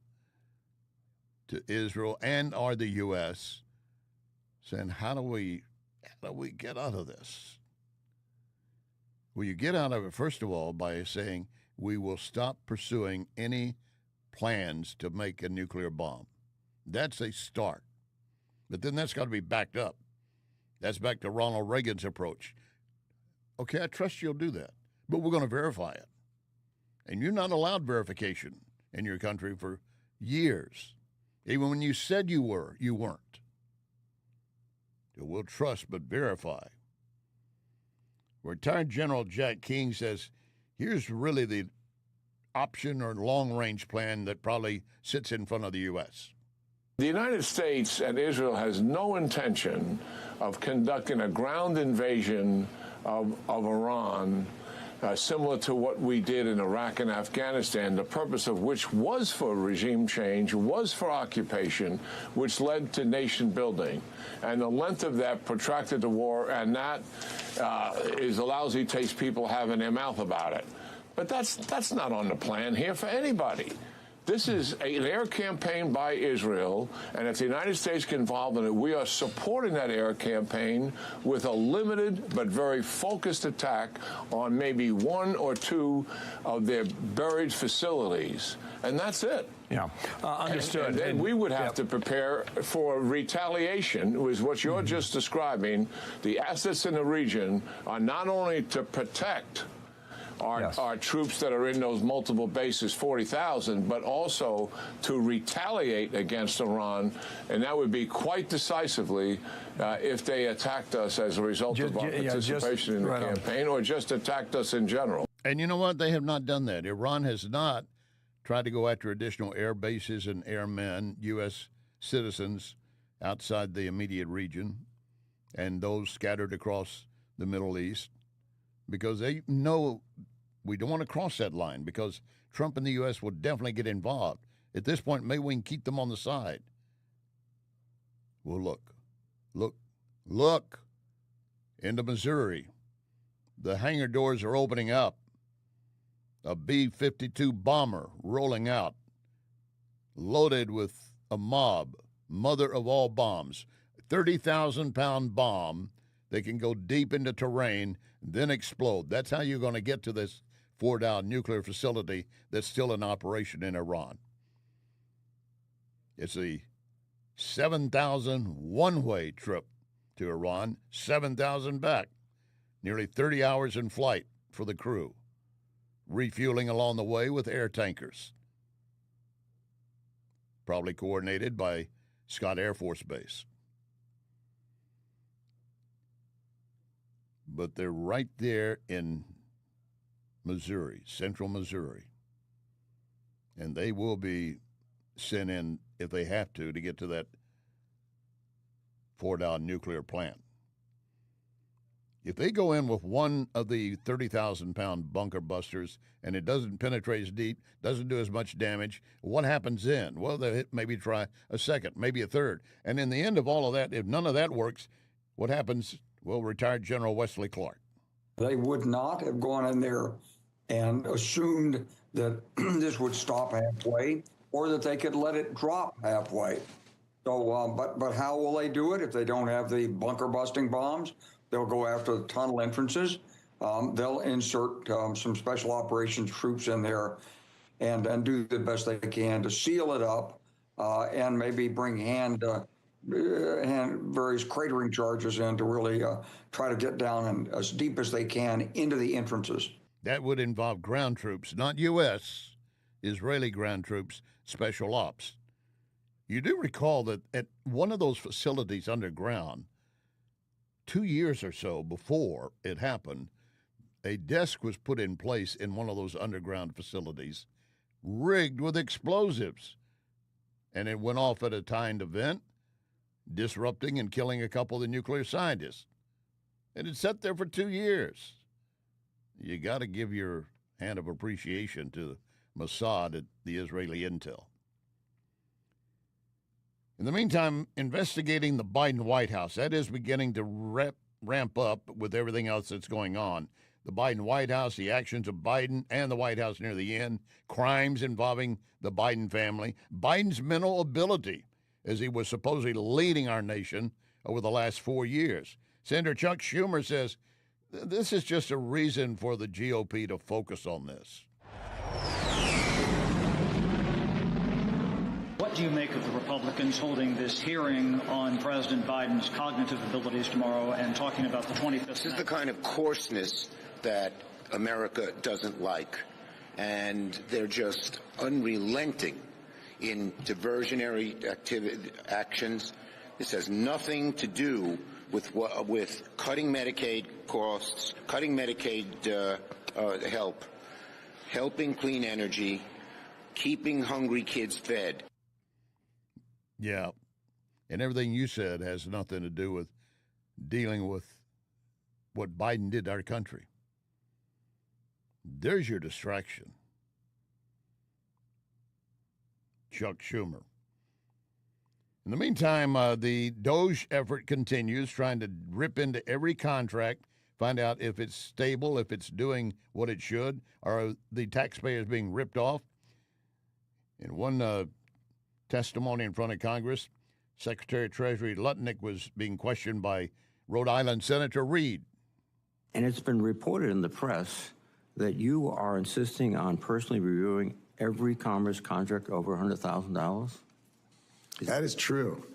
to Israel and or the U.S. saying, how do we get out of this? Well, you get out of it, first of all, by saying we will stop pursuing any plans to make a nuclear bomb. That's a start. But then that's got to be backed up. That's back to Ronald Reagan's approach. Okay, I trust you'll do that, but we're going to verify it. And you're not allowed verification in your country for years. Even when you said you were, you weren't. So we'll trust but verify. Retired General Jack King says, here's really the option or long-range plan that probably sits in front of the U.S. The United States and Israel has no intention of conducting a ground invasion of Iran, similar to what we did in Iraq and Afghanistan, the purpose of which was for regime change, was for occupation, which led to nation building. And the length of that protracted the war, and that is a lousy taste people have in their mouth about it. But that's not on the plan here for anybody. This is an air campaign by Israel, and if the United States get involved in it, we are supporting that air campaign with a limited but very focused attack on maybe one or two of their buried facilities. And that's it. Yeah, understood. And then we would have to prepare for retaliation, was what you're just describing. The assets in the region are not only to protect our troops that are in those multiple bases, 40,000, but also to retaliate against Iran, and that would be quite decisively if they attacked us as a result of our participation in the campaign, or just attacked us in general. And you know what? They have not done that. Iran has not tried to go after additional air bases and airmen, U.S. citizens outside the immediate region, and those scattered across the Middle East, because they know we don't want to cross that line, because Trump and the U.S. will definitely get involved. At this point, maybe we can keep them on the side. Well, look into Missouri. The hangar doors are opening up. A B-52 bomber rolling out, loaded with a mob, mother of all bombs, 30,000-pound bomb that can go deep into terrain, then explode. That's how you're going to get to this Fordow nuclear facility that's still in operation in Iran. It's a 7,000 one-way trip to Iran, 7,000 back, nearly 30 hours in flight for the crew, refueling along the way with air tankers, probably coordinated by Scott Air Force Base. But they're right there in Missouri, central Missouri. And they will be sent in, if they have to get to that Fordow nuclear plant. If they go in with one of the 30,000-pound bunker busters and it doesn't penetrate as deep, doesn't do as much damage, what happens then? Well, they maybe try a second, maybe a third. And in the end of all of that, if none of that works, what happens? Well, retired General Wesley Clark. They would not have gone in there and assumed that this would stop halfway, or that they could let it drop halfway. So, but how will they do it if they don't have the bunker busting bombs? They'll go after the tunnel entrances. They'll insert some special operations troops in there and do the best they can to seal it up and maybe bring various cratering charges in to really try to get down and as deep as they can into the entrances. That would involve ground troops, not U.S., Israeli ground troops, special ops. You do recall that at one of those facilities underground, 2 years or so before it happened, a desk was put in place in one of those underground facilities, rigged with explosives. And it went off at a timed event, disrupting and killing a couple of the nuclear scientists. And it sat there for 2 years. You got to give your hand of appreciation to Mossad at the Israeli intel. In the meantime, investigating the Biden White House, that is beginning to ramp up with everything else that's going on. The Biden White House, the actions of Biden and the White House near the end, crimes involving the Biden family, Biden's mental ability as he was supposedly leading our nation over the last 4 years. Senator Chuck Schumer says this is just a reason for the GOP to focus on this. What do you make of the Republicans holding this hearing on President Biden's cognitive abilities tomorrow and talking about the 25th? This is the kind of coarseness that America doesn't like, and they're just unrelenting in diversionary actions. This has nothing to do with cutting Medicaid costs, cutting Medicaid help, helping clean energy, keeping hungry kids fed. Yeah, and everything you said has nothing to do with dealing with what Biden did to our country. There's your distraction. Chuck Schumer. In the meantime, the DOGE effort continues, trying to rip into every contract, find out if it's stable, if it's doing what it should, are the taxpayers being ripped off. In one testimony in front of Congress, Secretary of Treasury Lutnick was being questioned by Rhode Island Senator Reed. And it's been reported in the press that you are insisting on personally reviewing every commerce contract over $100,000? That is true.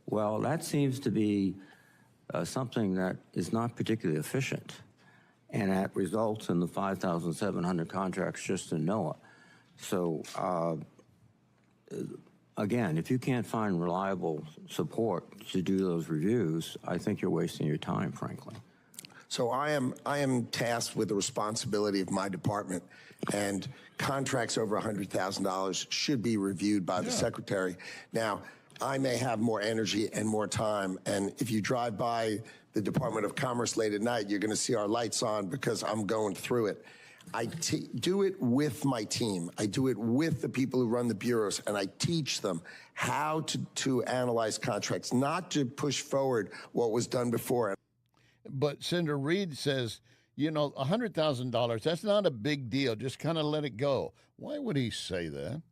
Well, that seems to be something that is not particularly efficient, and that results in the 5,700 contracts just in NOAA. So, again, if you can't find reliable support to do those reviews, I think you're wasting your time, frankly. So I am tasked with the responsibility of my department, and contracts over $100,000 should be reviewed by the secretary. Now, I may have more energy and more time, and if you drive by the Department of Commerce late at night, you're going to see our lights on because I'm going through it. I do it with my team. I do it with the people who run the bureaus, and I teach them how to analyze contracts, not to push forward what was done before. But Senator Reed says, you know, $100,000, that's not a big deal. Just kind of let it go. Why would he say that?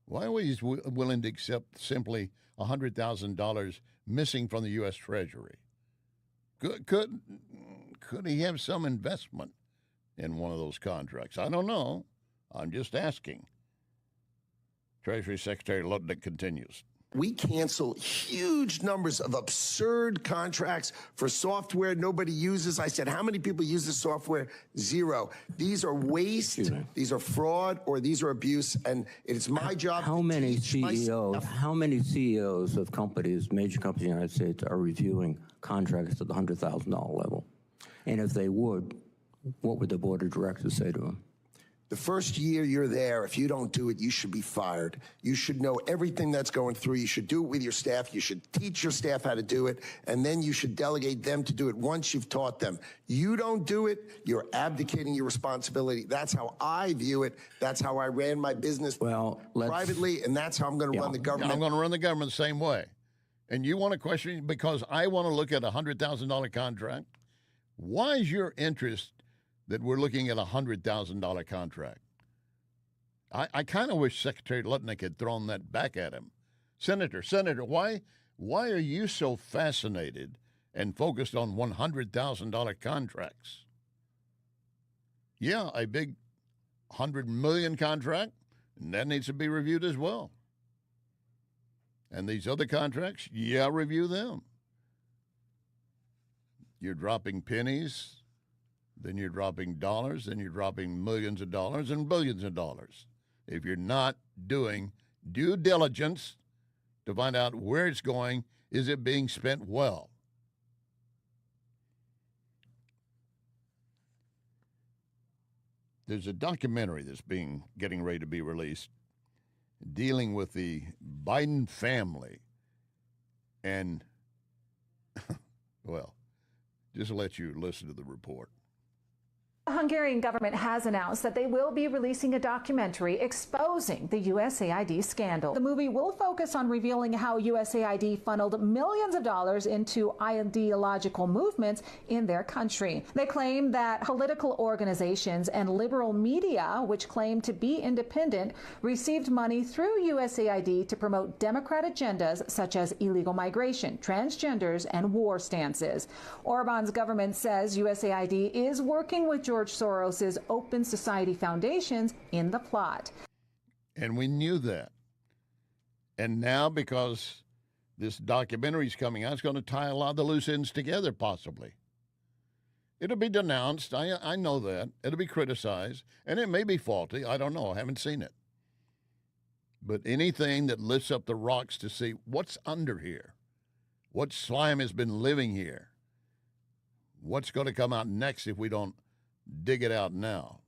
Why would he willing to accept simply $100,000 missing from the U.S. Treasury? Could he have some investment in one of those contracts? I don't know. I'm just asking. Treasury Secretary Lutnick continues. We cancel huge numbers of absurd contracts for software nobody uses. I said, how many people use this software? Zero. These are waste, these are fraud, or these are abuse, and it's my job How many CEOs of companies, major companies in the United States, are reviewing contracts at the $100,000 level? And if they would, what would the board of directors say to them? The first year you're there, if you don't do it, you should be fired. You should know everything that's going through. You should do it with your staff. You should teach your staff how to do it, and then you should delegate them to do it once you've taught them. You don't do it, you're abdicating your responsibility. That's how I view it. That's how I ran my business privately, and that's how I'm going to run the government. I'm going to run the government the same way. And you want to question because I want to look at a $100,000 contract? Why is your interest that we're looking at a $100,000 contract? I kind of wish Secretary Lutnick had thrown that back at him. Senator, why are you so fascinated and focused on $100,000 contracts? Yeah, a big $100 million contract, and that needs to be reviewed as well. And these other contracts, yeah, review them. You're dropping pennies, then you're dropping dollars, then you're dropping millions of dollars and billions of dollars. If you're not doing due diligence to find out where it's going, is it being spent well? There's a documentary that's getting ready to be released dealing with the Biden family. And, well, just let you listen to the report. The Hungarian government has announced that they will be releasing a documentary exposing the USAID scandal. The movie will focus on revealing how USAID funneled millions of dollars into ideological movements in their country. They claim that political organizations and liberal media, which claim to be independent, received money through USAID to promote Democrat agendas such as illegal migration, transgenders, and war stances. Orban's government says USAID is working with George Soros's Open Society Foundations in the plot. And we knew that. And now, because this documentary is coming out, it's going to tie a lot of the loose ends together, possibly. It'll be denounced. I know that. It'll be criticized. And it may be faulty. I don't know. I haven't seen it. But anything that lifts up the rocks to see what's under here, what slime has been living here, what's going to come out next if we don't dig it out now.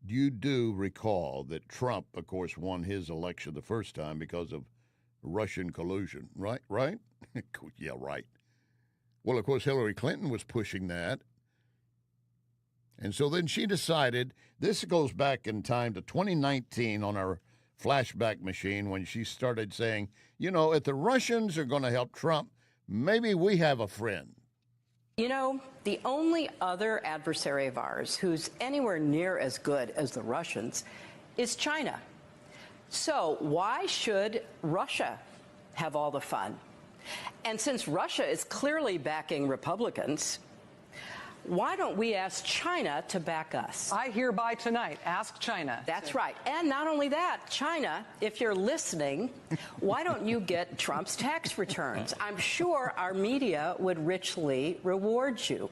You do recall that Trump, of course, won his election the first time because of Russian collusion, right? Right? Yeah, right. Well, of course, Hillary Clinton was pushing that. And so then she decided, this goes back in time to 2019 on our flashback machine when she started saying, you know, if the Russians are going to help Trump, maybe we have a friend. You know, the only other adversary of ours who's anywhere near as good as the Russians is China. So why should Russia have all the fun? And since Russia is clearly backing Republicans, why don't we ask China to back us? I hereby tonight ask China. That's right. And not only that, China, if you're listening, why don't you get Trump's tax returns? I'm sure our media would richly reward you.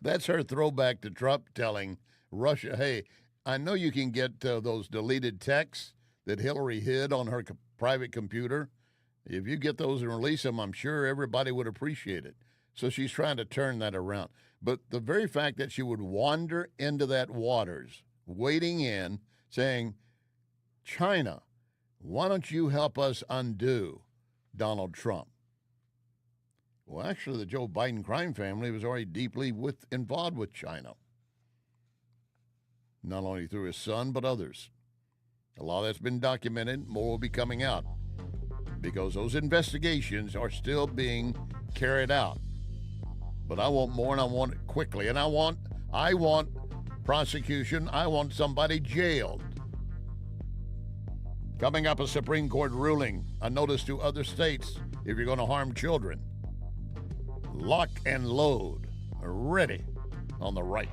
That's her throwback to Trump telling Russia, hey, I know you can get those deleted texts that Hillary hid on her private computer. If you get those and release them, I'm sure everybody would appreciate it. So she's trying to turn that around. But the very fact that she would wander into that waters, wading in, saying, China, why don't you help us undo Donald Trump? Well, actually, the Joe Biden crime family was already deeply involved with China. Not only through his son, but others. A lot that's been documented, more will be coming out because those investigations are still being carried out. But I want more, and I want it quickly. And I want prosecution. I want somebody jailed. Coming up, a Supreme Court ruling. A notice to other states if you're going to harm children. Lock and load. Ready on the right.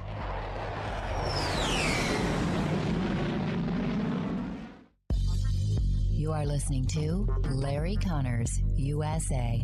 You are listening to Larry Connors, USA.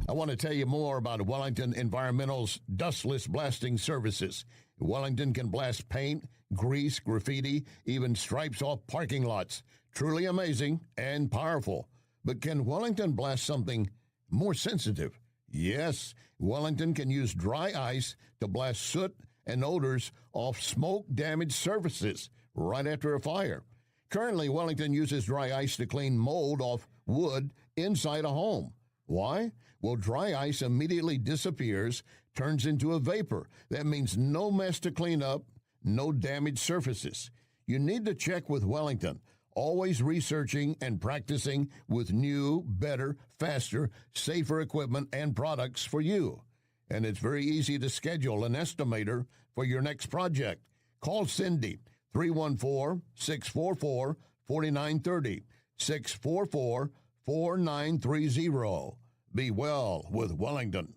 I want to tell you more about Wellington Environmental's dustless blasting services. Wellington can blast paint, grease, graffiti, even stripes off parking lots. Truly amazing and powerful. But can Wellington blast something more sensitive? Yes, Wellington can use dry ice to blast soot and odors off smoke-damaged surfaces right after a fire. Currently, Wellington uses dry ice to clean mold off wood inside a home. Why? Well, dry ice immediately disappears, turns into a vapor. That means no mess to clean up, no damaged surfaces. You need to check with Wellington. always researching and practicing with new, better, faster, safer equipment and products for you. And it's very easy to schedule an estimator for your next project. Call Cindy, 314-644-4930, 644-4930. Be well with Wellington.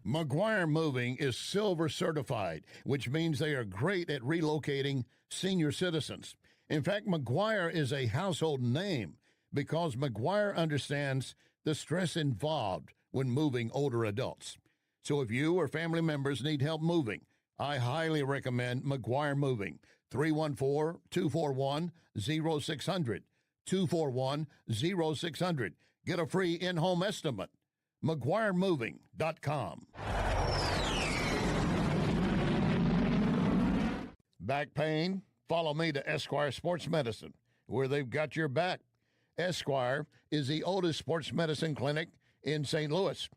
McGuire Moving is Silver certified, which means they are great at relocating senior citizens. In fact, McGuire is a household name because McGuire understands the stress involved when moving older adults. So if you or family members need help moving, I highly recommend McGuire Moving. 314-241-0600. 241-0600. Get a free in-home estimate. McGuireMoving.com. Back pain? Follow me to Esquire Sports Medicine, where they've got your back. Esquire is the oldest sports medicine clinic in St. Louis.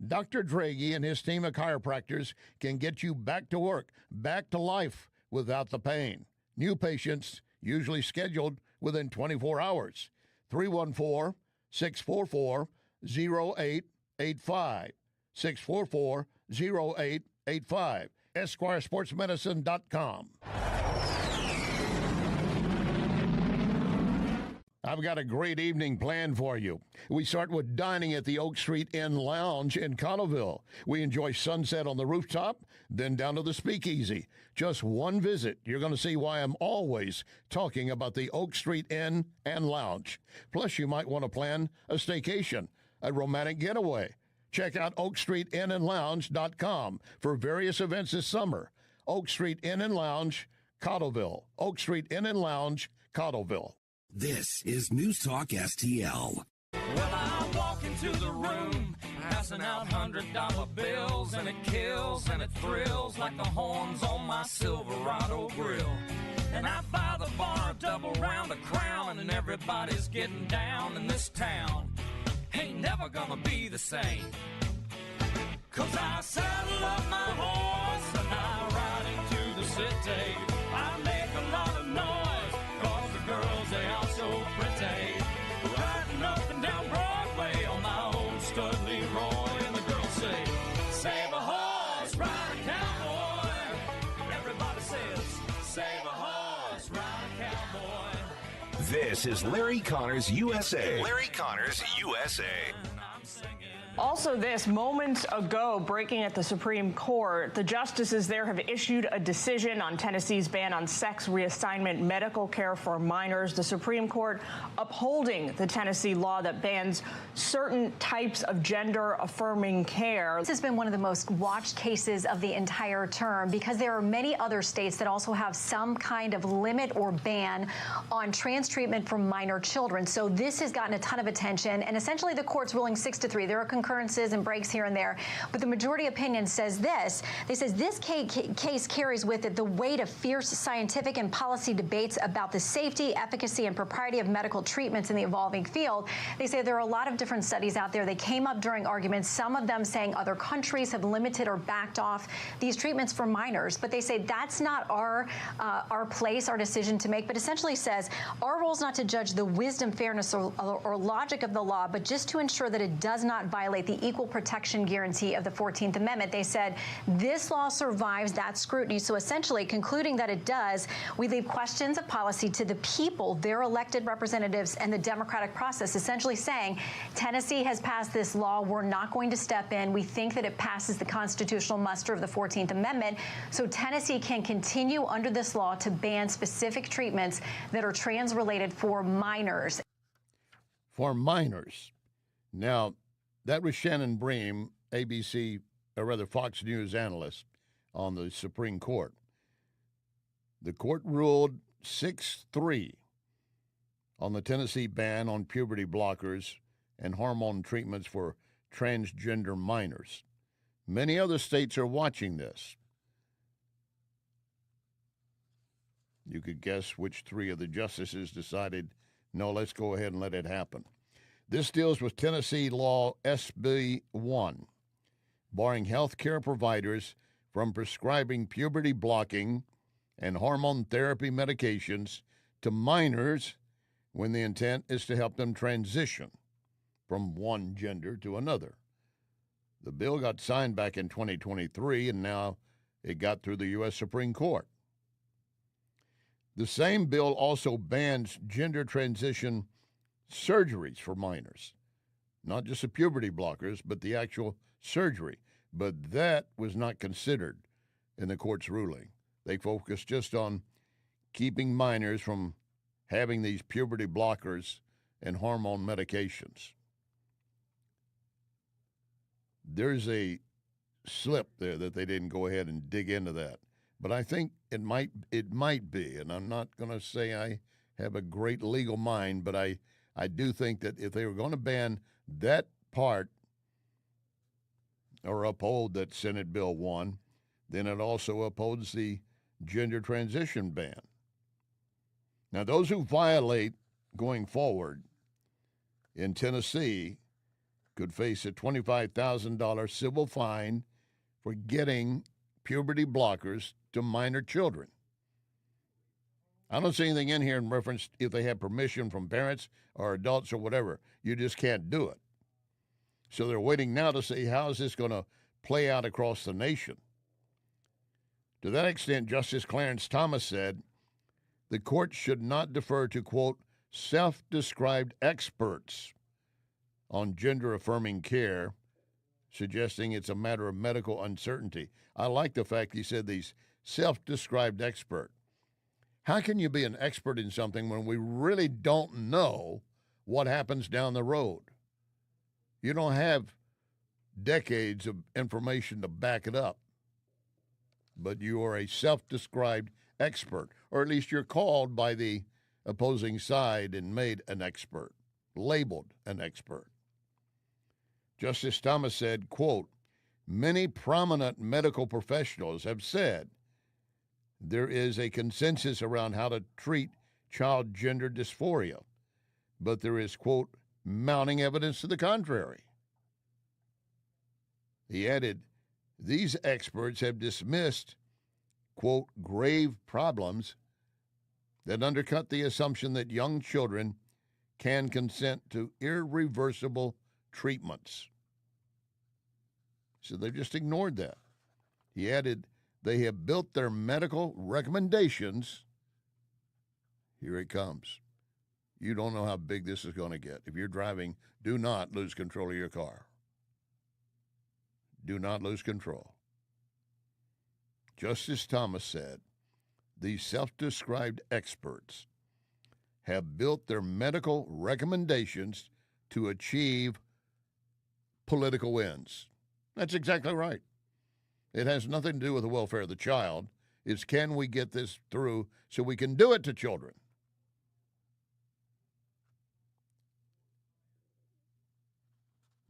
Dr. Draghi and his team of chiropractors can get you back to work, back to life without the pain. New patients usually scheduled within 24 hours. 314-644-0885. 644-0885. EsquireSportsMedicine.com. I've got a great evening planned for you. We start with dining at the Oak Street Inn Lounge in Cottleville. We enjoy sunset on the rooftop, then down to the Speakeasy. Just one visit, you're going to see why I'm always talking about the Oak Street Inn and Lounge. Plus, you might want to plan a staycation, a romantic getaway. Check out OakStreetInnandLounge.com for various events this summer. Oak Street Inn and Lounge, Cottleville. Oak Street Inn and Lounge, Cottleville. This is NewsTalk STL. Well, I walk into the room, passing out $100 bills, and it kills and it thrills like the horns on my Silverado grill. And I buy the bar a double round of Crown, and everybody's getting down in this town. Ain't never gonna be the same. 'Cause I saddle up my horse and I ride into the city. I make a lot of noise, 'cause the girls, they are so pretty. Riding up and down Broadway on my old stud Leroy, and the girls say, save a horse, ride a cowboy. Everybody says, save a horse, ride a cowboy. This is Larry Connors USA. Larry Connors USA. Also this, moments ago, breaking at the Supreme Court, the justices there have issued a decision on Tennessee's ban on sex reassignment medical care for minors. The Supreme Court upholding the Tennessee law that bans certain types of gender-affirming care. This has been one of the most watched cases of the entire term because there are many other states that also have some kind of limit or ban on trans treatment for minor children. So this has gotten a ton of attention, and essentially the court's ruling 6-3. There are concurrences and breaks here and there, but the majority opinion says this. They says this case carries with it the weight of fierce scientific and policy debates about the safety, efficacy, and propriety of medical treatments in the evolving field. They say there are a lot of different studies out there. They came up during arguments, some of them saying other countries have limited or backed off these treatments for minors, but they say that's not our place, our decision to make, but essentially says our role is not to judge the wisdom, fairness, or logic of the law, but just to ensure that it does not violate the equal protection guarantee of the 14th Amendment. They said this law survives that scrutiny. So essentially concluding that it does, we leave questions of policy to the people, their elected representatives, and the democratic process, essentially saying Tennessee has passed this law. We're not going to step in. We think that it passes the constitutional muster of the 14th Amendment. So Tennessee can continue under this law to ban specific treatments that are trans-related for minors. For minors. Now, that was Shannon Bream, ABC, or rather Fox News analyst on the Supreme Court. The court ruled 6-3 on the Tennessee ban on puberty blockers and hormone treatments for transgender minors. Many other states are watching this. You could guess which three of the justices decided, no, let's go ahead and let it happen. This deals with Tennessee Law SB 1, barring health care providers from prescribing puberty blocking and hormone therapy medications to minors when the intent is to help them transition from one gender to another. The bill got signed back in 2023, and now it got through the U.S. Supreme Court. The same bill also bans gender transition surgeries for minors, not just the puberty blockers, but the actual surgery. But that was not considered in the court's ruling. They focused just on keeping minors from having these puberty blockers and hormone medications. There's a slip there that they didn't go ahead and dig into that. But I think it might be, and I'm not going to say I have a great legal mind, but I do think that if they were going to ban that part or uphold that Senate Bill 1, then it also upholds the gender transition ban. Now, those who violate going forward in Tennessee could face a $25,000 civil fine for getting puberty blockers to minor children. I don't see anything in here in reference if they have permission from parents or adults or whatever. You just can't do it. So they're waiting now to see how is this going to play out across the nation. To that extent, Justice Clarence Thomas said, the court should not defer to, quote, self-described experts on gender-affirming care, suggesting it's a matter of medical uncertainty. I like the fact he said these self-described expert. How can you be an expert in something when we really don't know what happens down the road? You don't have decades of information to back it up, but you are a self-described expert, or at least you're called by the opposing side and made an expert, labeled an expert. Justice Thomas said, quote, many prominent medical professionals have said there is a consensus around how to treat child gender dysphoria, but there is, quote, mounting evidence to the contrary. He added, these experts have dismissed, quote, grave problems that undercut the assumption that young children can consent to irreversible treatments. So they've just ignored that. He added, they have built their medical recommendations. Here it comes. You don't know how big this is going to get. If you're driving, do not lose control of your car. Do not lose control. Justice Thomas said, these self-described experts have built their medical recommendations to achieve political ends. That's exactly right. It has nothing to do with the welfare of the child. It's can we get this through so we can do it to children?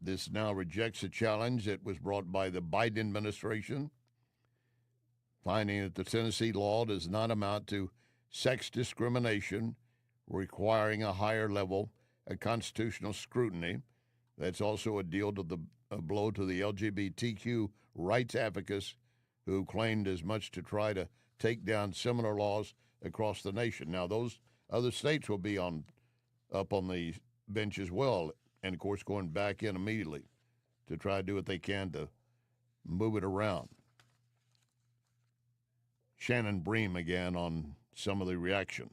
This now rejects a challenge that was brought by the Biden administration, finding that the Tennessee law does not amount to sex discrimination, requiring a higher level of constitutional scrutiny. That's also a blow to the LGBTQ rights advocates who claimed as much to try to take down similar laws across the nation. Now, those other states will be up on the bench as well, and, of course, going back in immediately to try to do what they can to move it around. Shannon Bream again on some of the reaction.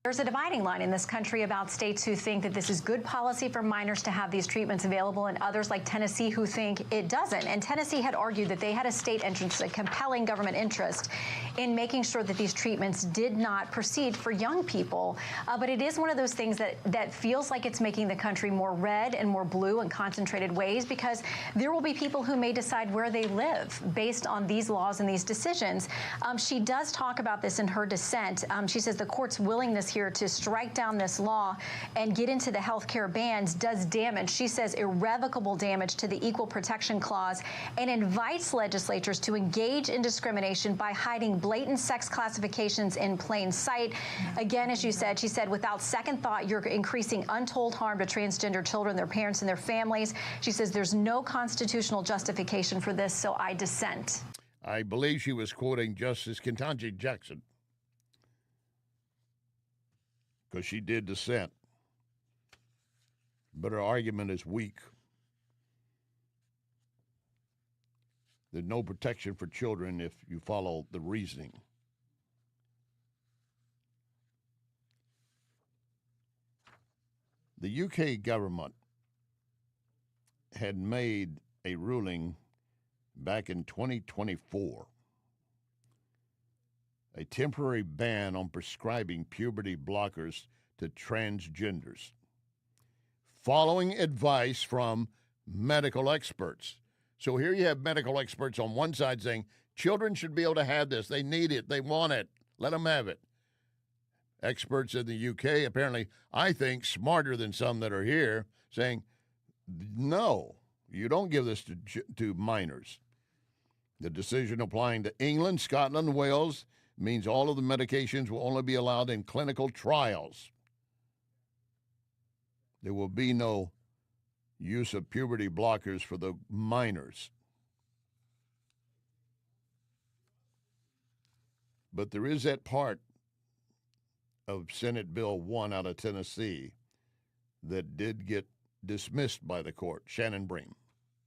There's a dividing line in this country about states who think that this is good policy for minors to have these treatments available, and others like Tennessee who think it doesn't. And Tennessee had argued that they had a state interest, a compelling government interest in making sure that these treatments did not proceed for young people. But it is one of those things that feels like it's making the country more red and more blue in concentrated ways, because there will be people who may decide where they live based on these laws and these decisions. She does talk about this in her dissent. She says the court's willingness here to strike down this law and get into the health care bans does damage, she says, irrevocable damage to the Equal Protection Clause, and invites legislatures to engage in discrimination by hiding blatant sex classifications in plain sight. Again, as you said, she said, without second thought, you're increasing untold harm to transgender children, their parents, and their families. She says there's no constitutional justification for this, so I dissent. I believe she was quoting Justice Ketanji Jackson, because she did dissent. But her argument is weak. There's no protection for children if you follow the reasoning. The UK government had made a ruling back in 2024, a temporary ban on prescribing puberty blockers to transgenders, following advice from medical experts. So here you have medical experts on one side saying children should be able to have this. They need it. They want it. Let them have it. Experts in the UK, apparently, I think, smarter than some that are here, saying, no, you don't give this to minors. The decision applying to England, Scotland, and Wales means all of the medications will only be allowed in clinical trials. There will be no use of puberty blockers for the minors. But there is that part of Senate Bill 1 out of Tennessee that did get dismissed by the court. Shannon Bream.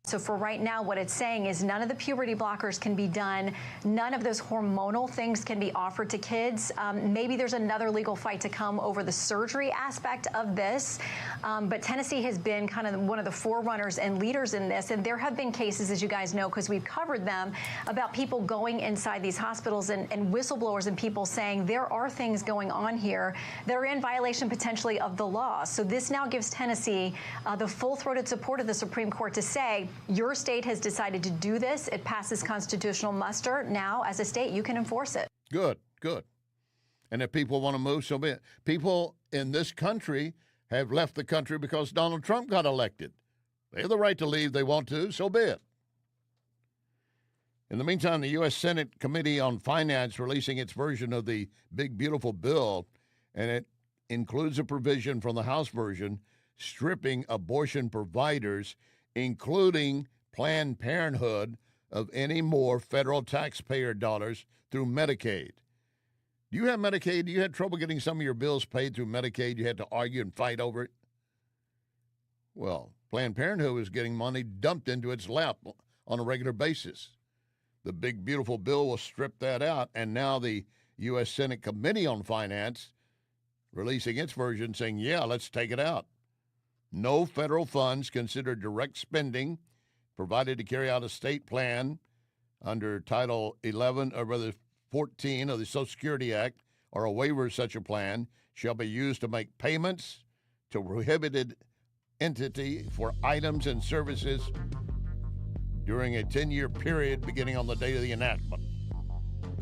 So for right now, what it's saying is none of the puberty blockers can be done. None of those hormonal things can be offered to kids. Maybe there's another legal fight to come over the surgery aspect of this. But Tennessee has been kind of one of the forerunners and leaders in this. And there have been cases, as you guys know, because we've covered them, about people going inside these hospitals and whistleblowers and people saying there are things going on here that are in violation potentially of the law. So this now gives Tennessee the full-throated support of the Supreme Court to say, your state has decided to do this. It passes constitutional muster. Now, as a state, you can enforce it. Good, good. And if people want to move, so be it. People in this country have left the country because Donald Trump got elected. They have the right to leave. They want to, so be it. In the meantime, the U.S. Senate Committee on Finance releasing its version of the big, beautiful bill, and it includes a provision from the House version stripping abortion providers, including Planned Parenthood, of any more federal taxpayer dollars through Medicaid. Do you have Medicaid? Do you have trouble getting some of your bills paid through Medicaid? You had to argue and fight over it? Well, Planned Parenthood is getting money dumped into its lap on a regular basis. The big, beautiful bill will strip that out, and now the U.S. Senate Committee on Finance releasing its version saying, yeah, let's take it out. No federal funds considered direct spending provided to carry out a state plan under Title 11, or rather 14 of the Social Security Act, or a waiver of such a plan, shall be used to make payments to a prohibited entity for items and services during a 10-year period beginning on the date of the enactment.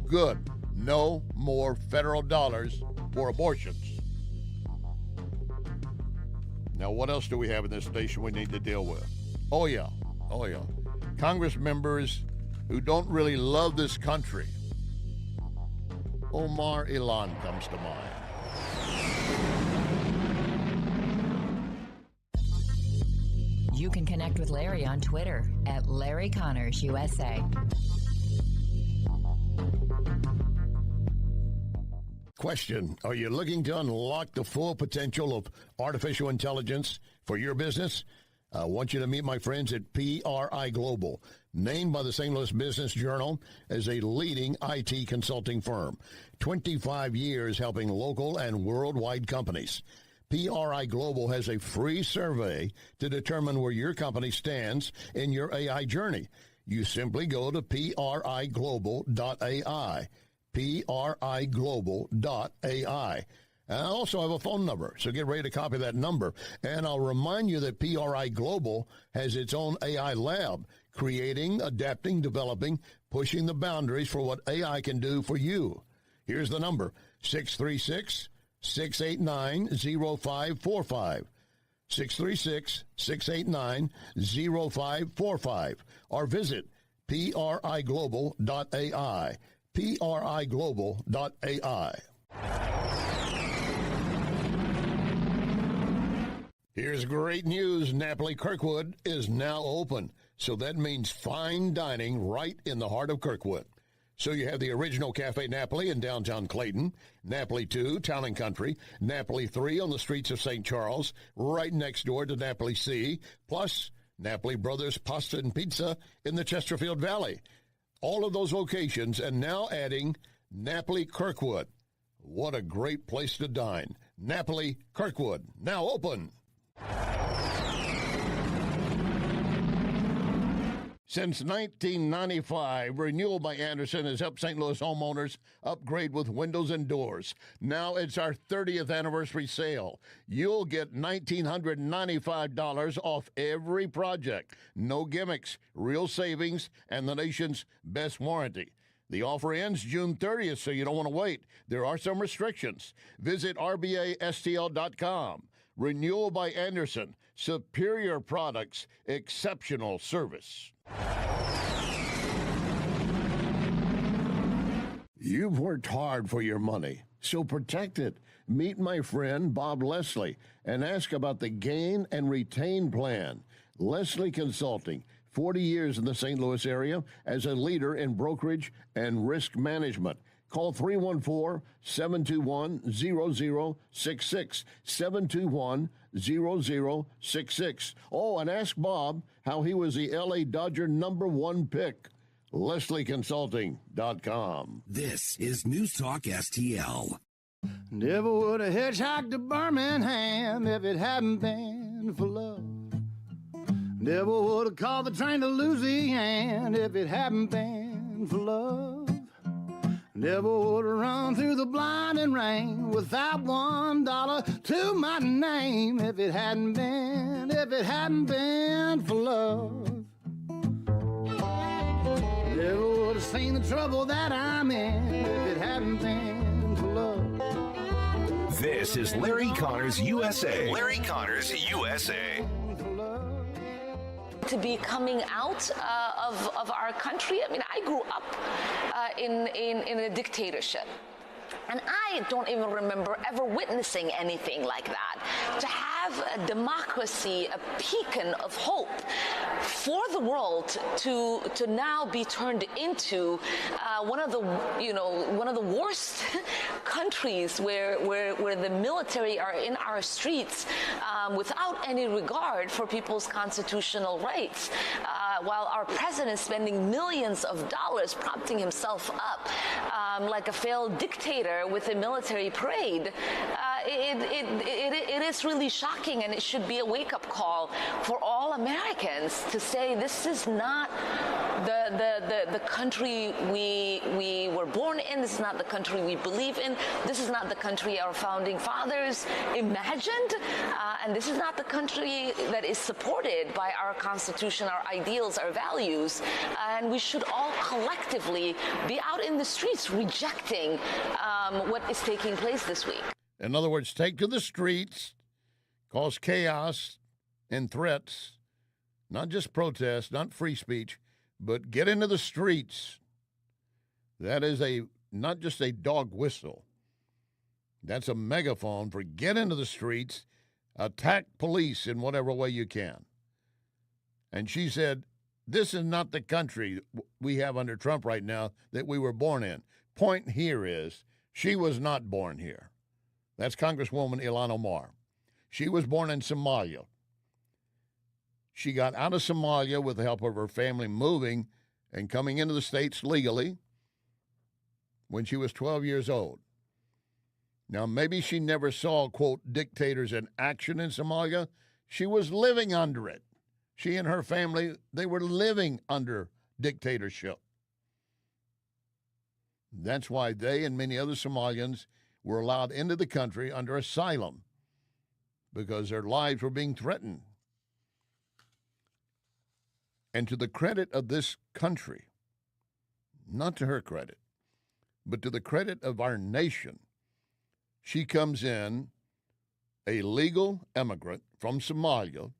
Good. No more federal dollars for abortions. Now, what else do we have in this nation we need to deal with? Oh, yeah. Congress members who don't really love this country. Omar Ilan comes to mind. You can connect with Larry on Twitter at Larry Connors USA. Question: are you looking to unlock the full potential of artificial intelligence for your business? I want you to meet my friends at PRI Global, named by the St. Louis Business Journal as a leading IT consulting firm. 25 years helping local and worldwide companies. PRI Global has a free survey to determine where your company stands in your AI journey. You simply go to priglobal.ai. priglobal.ai. And I also have a phone number, so get ready to copy that number. And I'll remind you that PRI Global has its own AI lab, creating, adapting, developing, pushing the boundaries for what AI can do for you. Here's the number, 636-689-0545. 636-689-0545. Or visit priglobal.ai. priglobal.ai. Here's great news. Napoli Kirkwood is now open. So that means fine dining right in the heart of Kirkwood. So you have the original Cafe Napoli in downtown Clayton, Napoli 2, Town and Country, Napoli 3 on the streets of St. Charles, right next door to Napoli C, plus Napoli Brothers Pasta and Pizza in the Chesterfield Valley. All of those locations, and now adding Napoli Kirkwood. What a great place to dine. Napoli Kirkwood, now open. Since 1995, Renewal by Andersen has helped St. Louis homeowners upgrade with windows and doors. Now it's our 30th anniversary sale. You'll get $1,995 off every project. No gimmicks, real savings, and the nation's best warranty. The offer ends June 30th, so you don't want to wait. There are some restrictions. Visit rbastl.com. Renewal by Andersen. Superior products, exceptional service. You've worked hard for your money, so protect it. Meet my friend Bob Leslie and ask about the Gain and Retain Plan. Leslie Consulting, 40 years in the St. Louis area as a leader in brokerage and risk management. Call 314-721-0066, 721-0066. Oh, and ask Bob how he was the L.A. Dodger #1 pick. LeslieConsulting.com. This is News Talk STL. Never would have hitchhiked to Birmingham if it hadn't been for love. Never would have called the train to Louisiana if it hadn't been for love. Never would have run through the blinding rain without $1 to my name if it hadn't been for love. Never would have seen the trouble that I'm in if it hadn't been for love. This is Larry Connors USA. Larry Connors USA. To be coming out of our country. I mean, I grew up in a dictatorship. And I don't even remember ever witnessing anything like that. To have a democracy, a beacon of hope for the world to now be turned into one of the worst countries where the military are in our streets without any regard for people's constitutional rights, while our president is spending millions of dollars propping himself up like a failed dictator with a military parade. It is really shocking, and it should be a wake-up call for all Americans to say this is not the country we were born in. This is not the country we believe in. This is not the country our founding fathers imagined, and this is not the country that is supported by our Constitution, our ideals, our values. And we should all collectively be out in the streets rejecting what is taking place this week. In other words, take to the streets, cause chaos and threats, not just protests, not free speech, but get into the streets. That is not just a dog whistle. That's a megaphone for get into the streets, attack police in whatever way you can. And she said, this is not the country we have under Trump right now that we were born in. Point here is, she was not born here. That's Congresswoman Ilhan Omar. She was born in Somalia. She got out of Somalia with the help of her family moving and coming into the States legally when she was 12 years old. Now, maybe she never saw, quote, dictators in action in Somalia. She was living under it. She and her family, they were living under dictatorship. That's why they and many other Somalians were allowed into the country under asylum, because their lives were being threatened. And to the credit of this country, not to her credit, but to the credit of our nation, she comes in, a legal immigrant from Somalia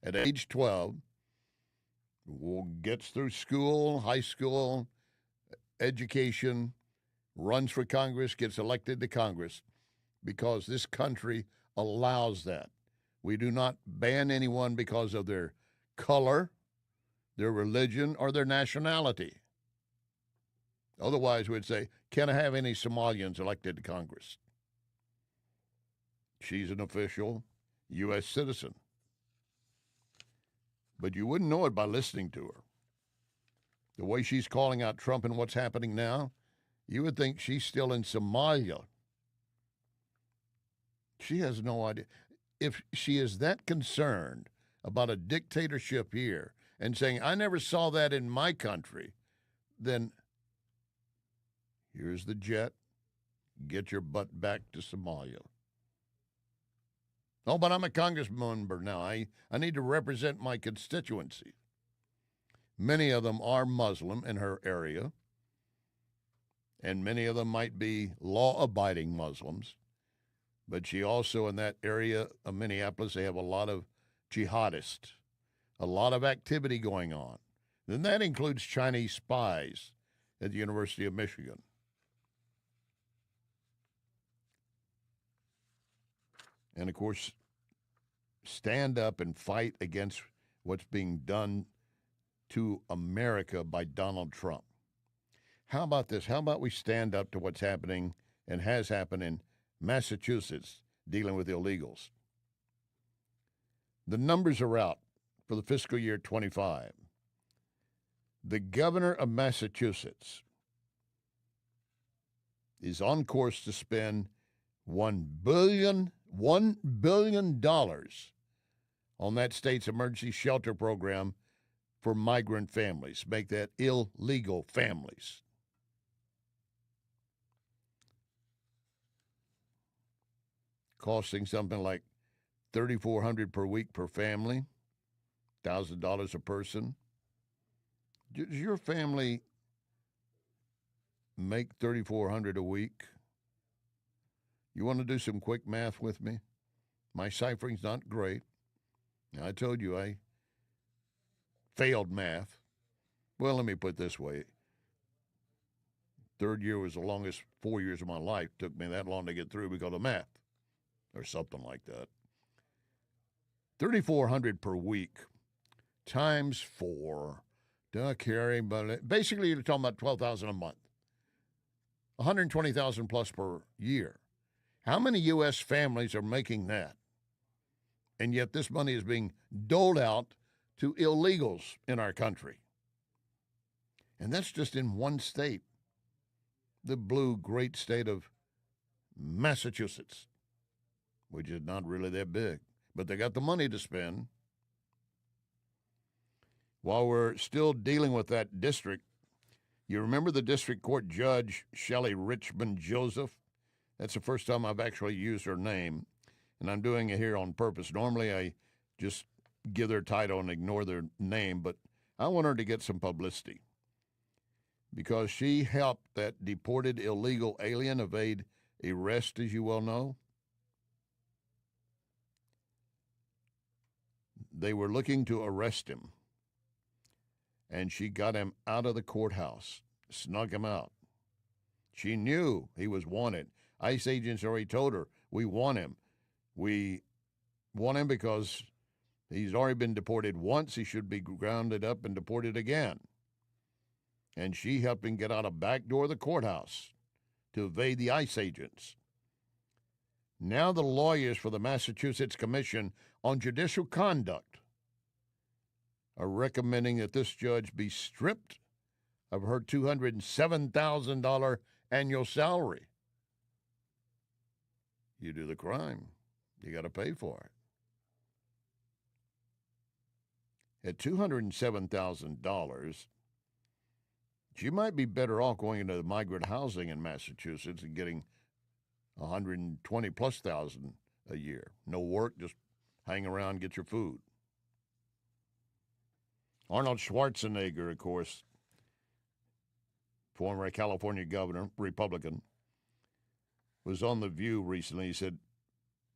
at age 12, gets through school, high school, education, runs for Congress, gets elected to Congress, because this country allows that. We do not ban anyone because of their color, their religion, or their nationality. Otherwise, we'd say, can't have any Somalians elected to Congress. She's an official U.S. citizen. But you wouldn't know it by listening to her. The way she's calling out Trump and what's happening now, you would think she's still in Somalia. She has no idea. If she is that concerned about a dictatorship here and saying, I never saw that in my country, then here's the jet. Get your butt back to Somalia. Oh, but I'm a congressman now. I need to represent my constituency. Many of them are Muslim in her area, and many of them might be law-abiding Muslims. But she also, in that area of Minneapolis, they have a lot of jihadists, a lot of activity going on. Then that includes Chinese spies at the University of Michigan. And, of course, stand up and fight against what's being done to America by Donald Trump. How about this? How about we stand up to what's happening and has happened in Massachusetts dealing with illegals? The numbers are out for the fiscal year 25. The governor of Massachusetts is on course to spend $1 billion on that state's emergency shelter program for migrant families. Make that illegal families. Costing something like $3,400 per week per family, $1,000 a person. Does your family make $3,400 a week? You want to do some quick math with me? My ciphering's not great. I told you I failed math. Well, let me put it this way. Third year was the longest 4 years of my life. Took me that long to get through because of math or something like that. $3,400 per week times 4. Carry, but basically you're talking about $12,000 a month. $120,000 plus per year. How many U.S. families are making that? And yet this money is being doled out to illegals in our country. And that's just in one state, the blue great state of Massachusetts, which is not really that big. But they got the money to spend. While we're still dealing with that district, you remember the district court judge, Shelley Richmond Joseph? That's the first time I've actually used her name, and I'm doing it here on purpose. Normally I just give their title and ignore their name, but I want her to get some publicity because she helped that deported illegal alien evade arrest, as you well know. They were looking to arrest him, and she got him out of the courthouse, snuck him out. She knew he was wanted. ICE agents already told her, we want him. We want him because he's already been deported once. He should be grounded up and deported again. And she helped him get out a back door of the courthouse to evade the ICE agents. Now the lawyers for the Massachusetts Commission on Judicial Conduct are recommending that this judge be stripped of her $207,000 annual salary. You do the crime, you got to pay for it. At $207,000, she might be better off going into the migrant housing in Massachusetts and getting $120,000+ a year. No work, just hang around, get your food. Arnold Schwarzenegger, of course, former California governor, Republican, was on The View recently. He said,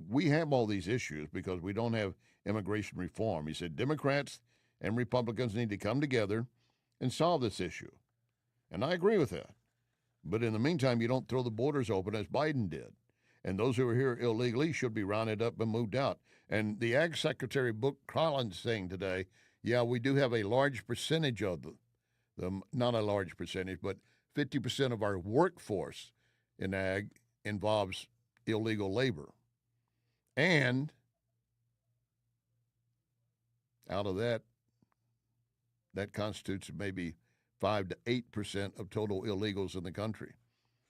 we have all these issues because we don't have immigration reform. He said, Democrats and Republicans need to come together and solve this issue. And I agree with that. But in the meantime, you don't throw the borders open as Biden did. And those who are here illegally should be rounded up and moved out. And the Ag Secretary, Brooke Collins, saying today, Yeah, we do have a large percentage of them, not a large percentage, but 50% of our workforce in ag involves illegal labor. And out of that constitutes maybe 5 to 8% of total illegals in the country.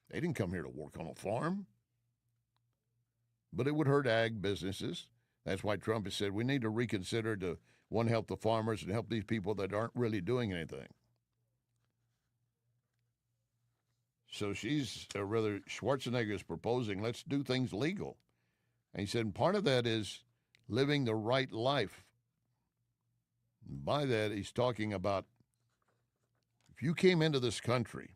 They didn't come here to work on a farm. But it would hurt ag businesses. That's why Trump has said we need to reconsider to, one, help the farmers and help these people that aren't really doing anything. So Schwarzenegger is proposing, let's do things legal. And he said part of that is living the right life. And by that, he's talking about if you came into this country,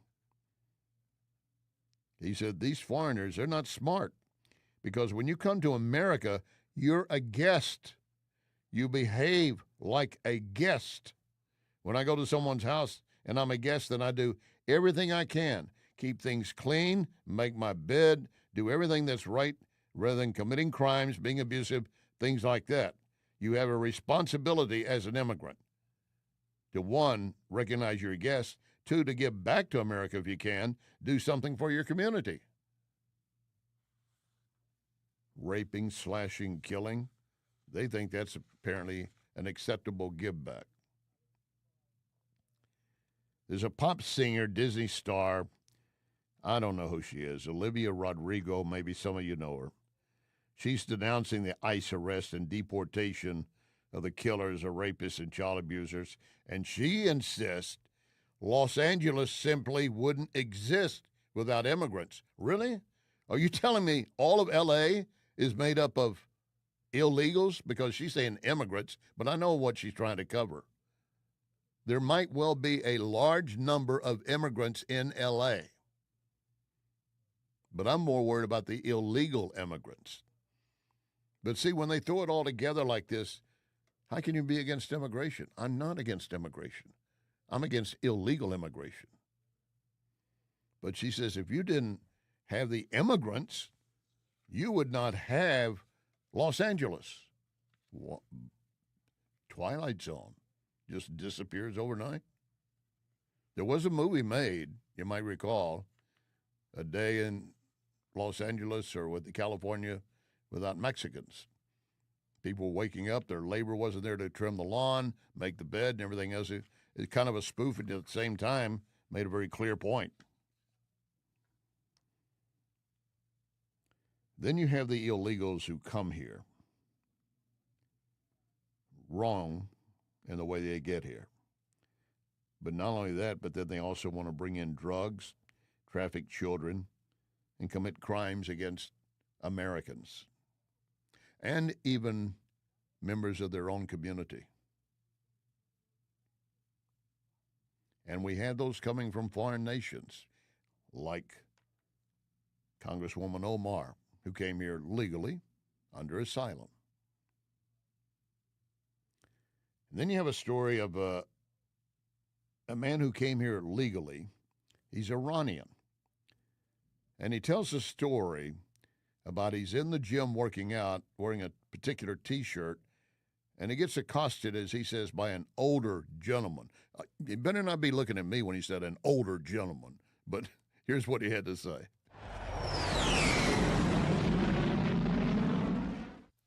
he said these foreigners, they're not smart. Because when you come to America, you're a guest. You behave like a guest. When I go to someone's house and I'm a guest, then I do everything I can. Keep things clean, make my bed, do everything that's right, rather than committing crimes, being abusive, things like that. You have a responsibility as an immigrant to, one, recognize you're a guest, two, to give back to America if you can, do something for your community. Raping, slashing, killing, they think that's apparently an acceptable give back. There's a pop singer, Disney star, I don't know who she is, Olivia Rodrigo, maybe some of you know her. She's denouncing the ICE arrest and deportation of the killers, or rapists and child abusers, and she insists Los Angeles simply wouldn't exist without immigrants. Really? Are you telling me all of L.A. is made up of illegals? Because she's saying immigrants, but I know what she's trying to cover. There might well be a large number of immigrants in L.A., but I'm more worried about the illegal immigrants. But see, when they throw it all together like this, how can you be against immigration? I'm not against immigration. I'm against illegal immigration. But she says if you didn't have the immigrants, you would not have Los Angeles. Twilight Zone just disappears overnight. There was a movie made, you might recall, A Day in Los Angeles or with California Without Mexicans. People waking up, their labor wasn't there to trim the lawn, make the bed, and everything else. It's kind of a spoof, and at the same time made a very clear point. Then you have the illegals who come here wrong in the way they get here. But not only that, but then they also want to bring in drugs, traffic children, and commit crimes against Americans and even members of their own community. And we had those coming from foreign nations, like Congresswoman Omar, who came here legally under asylum. And then you have a story of a man who came here legally. He's Iranian. And he tells a story about he's in the gym working out, wearing a particular T-shirt, and he gets accosted, as he says, by an older gentleman. He better not be looking at me when he said an older gentleman, but here's what he had to say.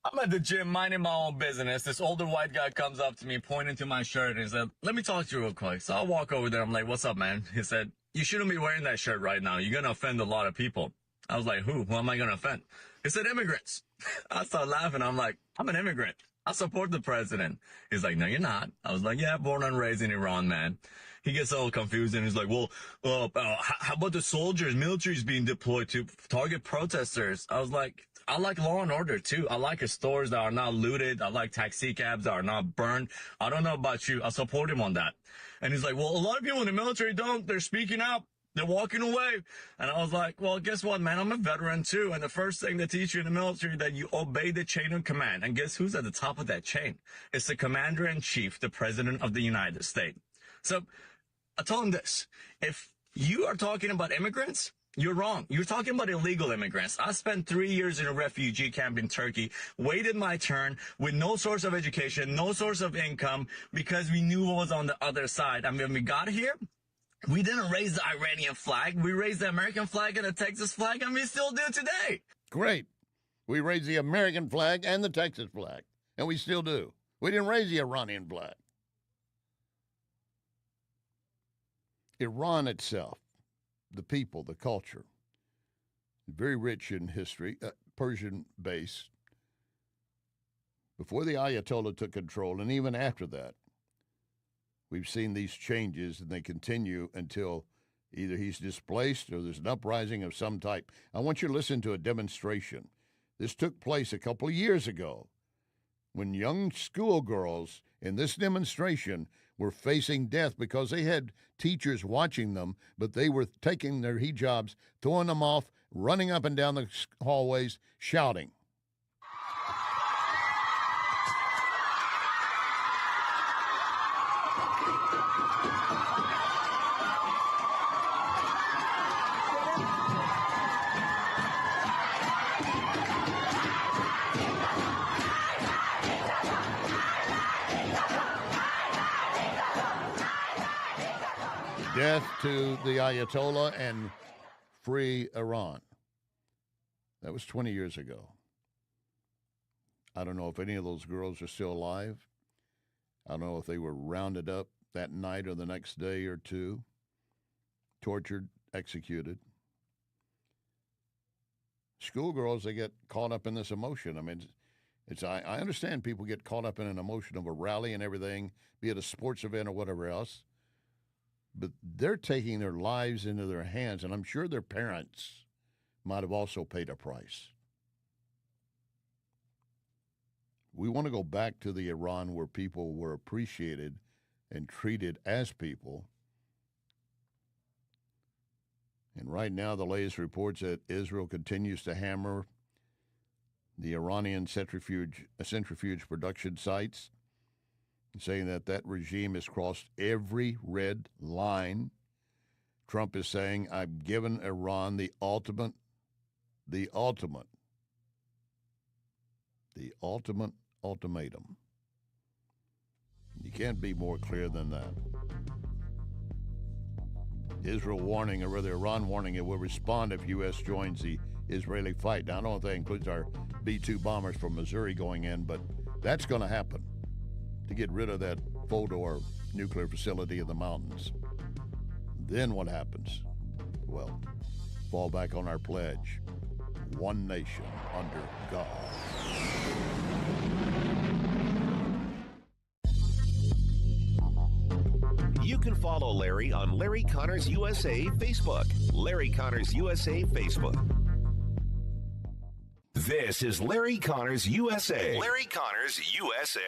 I'm at the gym minding my own business. This older white guy comes up to me, pointing to my shirt, and he said, "Let me talk to you real quick." So I walk over there. I'm like, "What's up, man?" He said, "You shouldn't be wearing that shirt right now. You're going to offend a lot of people." I was like, "Who? Who am I going to offend?" He said, "Immigrants." I started laughing. I'm like, "I'm an immigrant. I support the president." He's like, "No, you're not." I was like, "Yeah, born and raised in Iran, man." He gets all confused and he's like, "Well, how about the soldiers, military's being deployed to target protesters?" I was like, I like law and order too. I like stores that are not looted. I like taxi cabs that are not burned. I don't know about you. I support him on that. And he's like, "Well, a lot of people in the military don't. They're speaking out. They're walking away." And I was like, "Well, guess what, man? I'm a veteran too. And the first thing they teach you in the military that you obey the chain of command. And guess who's at the top of that chain? It's the commander-in-chief, the president of the United States." So I told him this. If you are talking about immigrants, You're wrong. You're talking about illegal immigrants. I spent 3 years in a refugee camp in Turkey, waited my turn with no source of education, no source of income, because we knew what was on the other side. And when we got here, we didn't raise the Iranian flag. We raised the American flag and the Texas flag, and we still do today. Great. We raised the American flag and the Texas flag, and we still do. We didn't raise the Iranian flag. Iran itself, the people, the culture, very rich in history, Persian-based. Before the Ayatollah took control, and even after that, we've seen these changes, and they continue until either he's displaced or there's an uprising of some type. I want you to listen to a demonstration. This took place a couple of years ago when young schoolgirls in this demonstration were facing death because they had teachers watching them, but they were taking their hijabs, throwing them off, running up and down the hallways, shouting. Death to the Ayatollah and free Iran. That was 20 years ago. I don't know if any of those girls are still alive. I don't know if they were rounded up that night or the next day or two, tortured, executed. Schoolgirls, they get caught up in this emotion. I mean, I understand people get caught up in an emotion of a rally and everything, be it a sports event or whatever else. But they're taking their lives into their hands, and I'm sure their parents might have also paid a price. We want to go back to the Iran where people were appreciated and treated as people. And right now, the latest reports that Israel continues to hammer the Iranian centrifuge production sites, saying that regime has crossed every red line. Trump is saying, I've given Iran the ultimate ultimatum. You can't be more clear than that. Israel warning, or rather Iran warning, it will respond if U.S. joins the Israeli fight. Now, I don't know if that includes our B-2 bombers from Missouri going in, but that's going to happen to get rid of that Fodor nuclear facility in the mountains. Then what happens? Well, fall back on our pledge. One nation under God. You can follow Larry on Larry Connors USA Facebook. Larry Connors USA Facebook. This is Larry Connors USA. Larry Connors USA.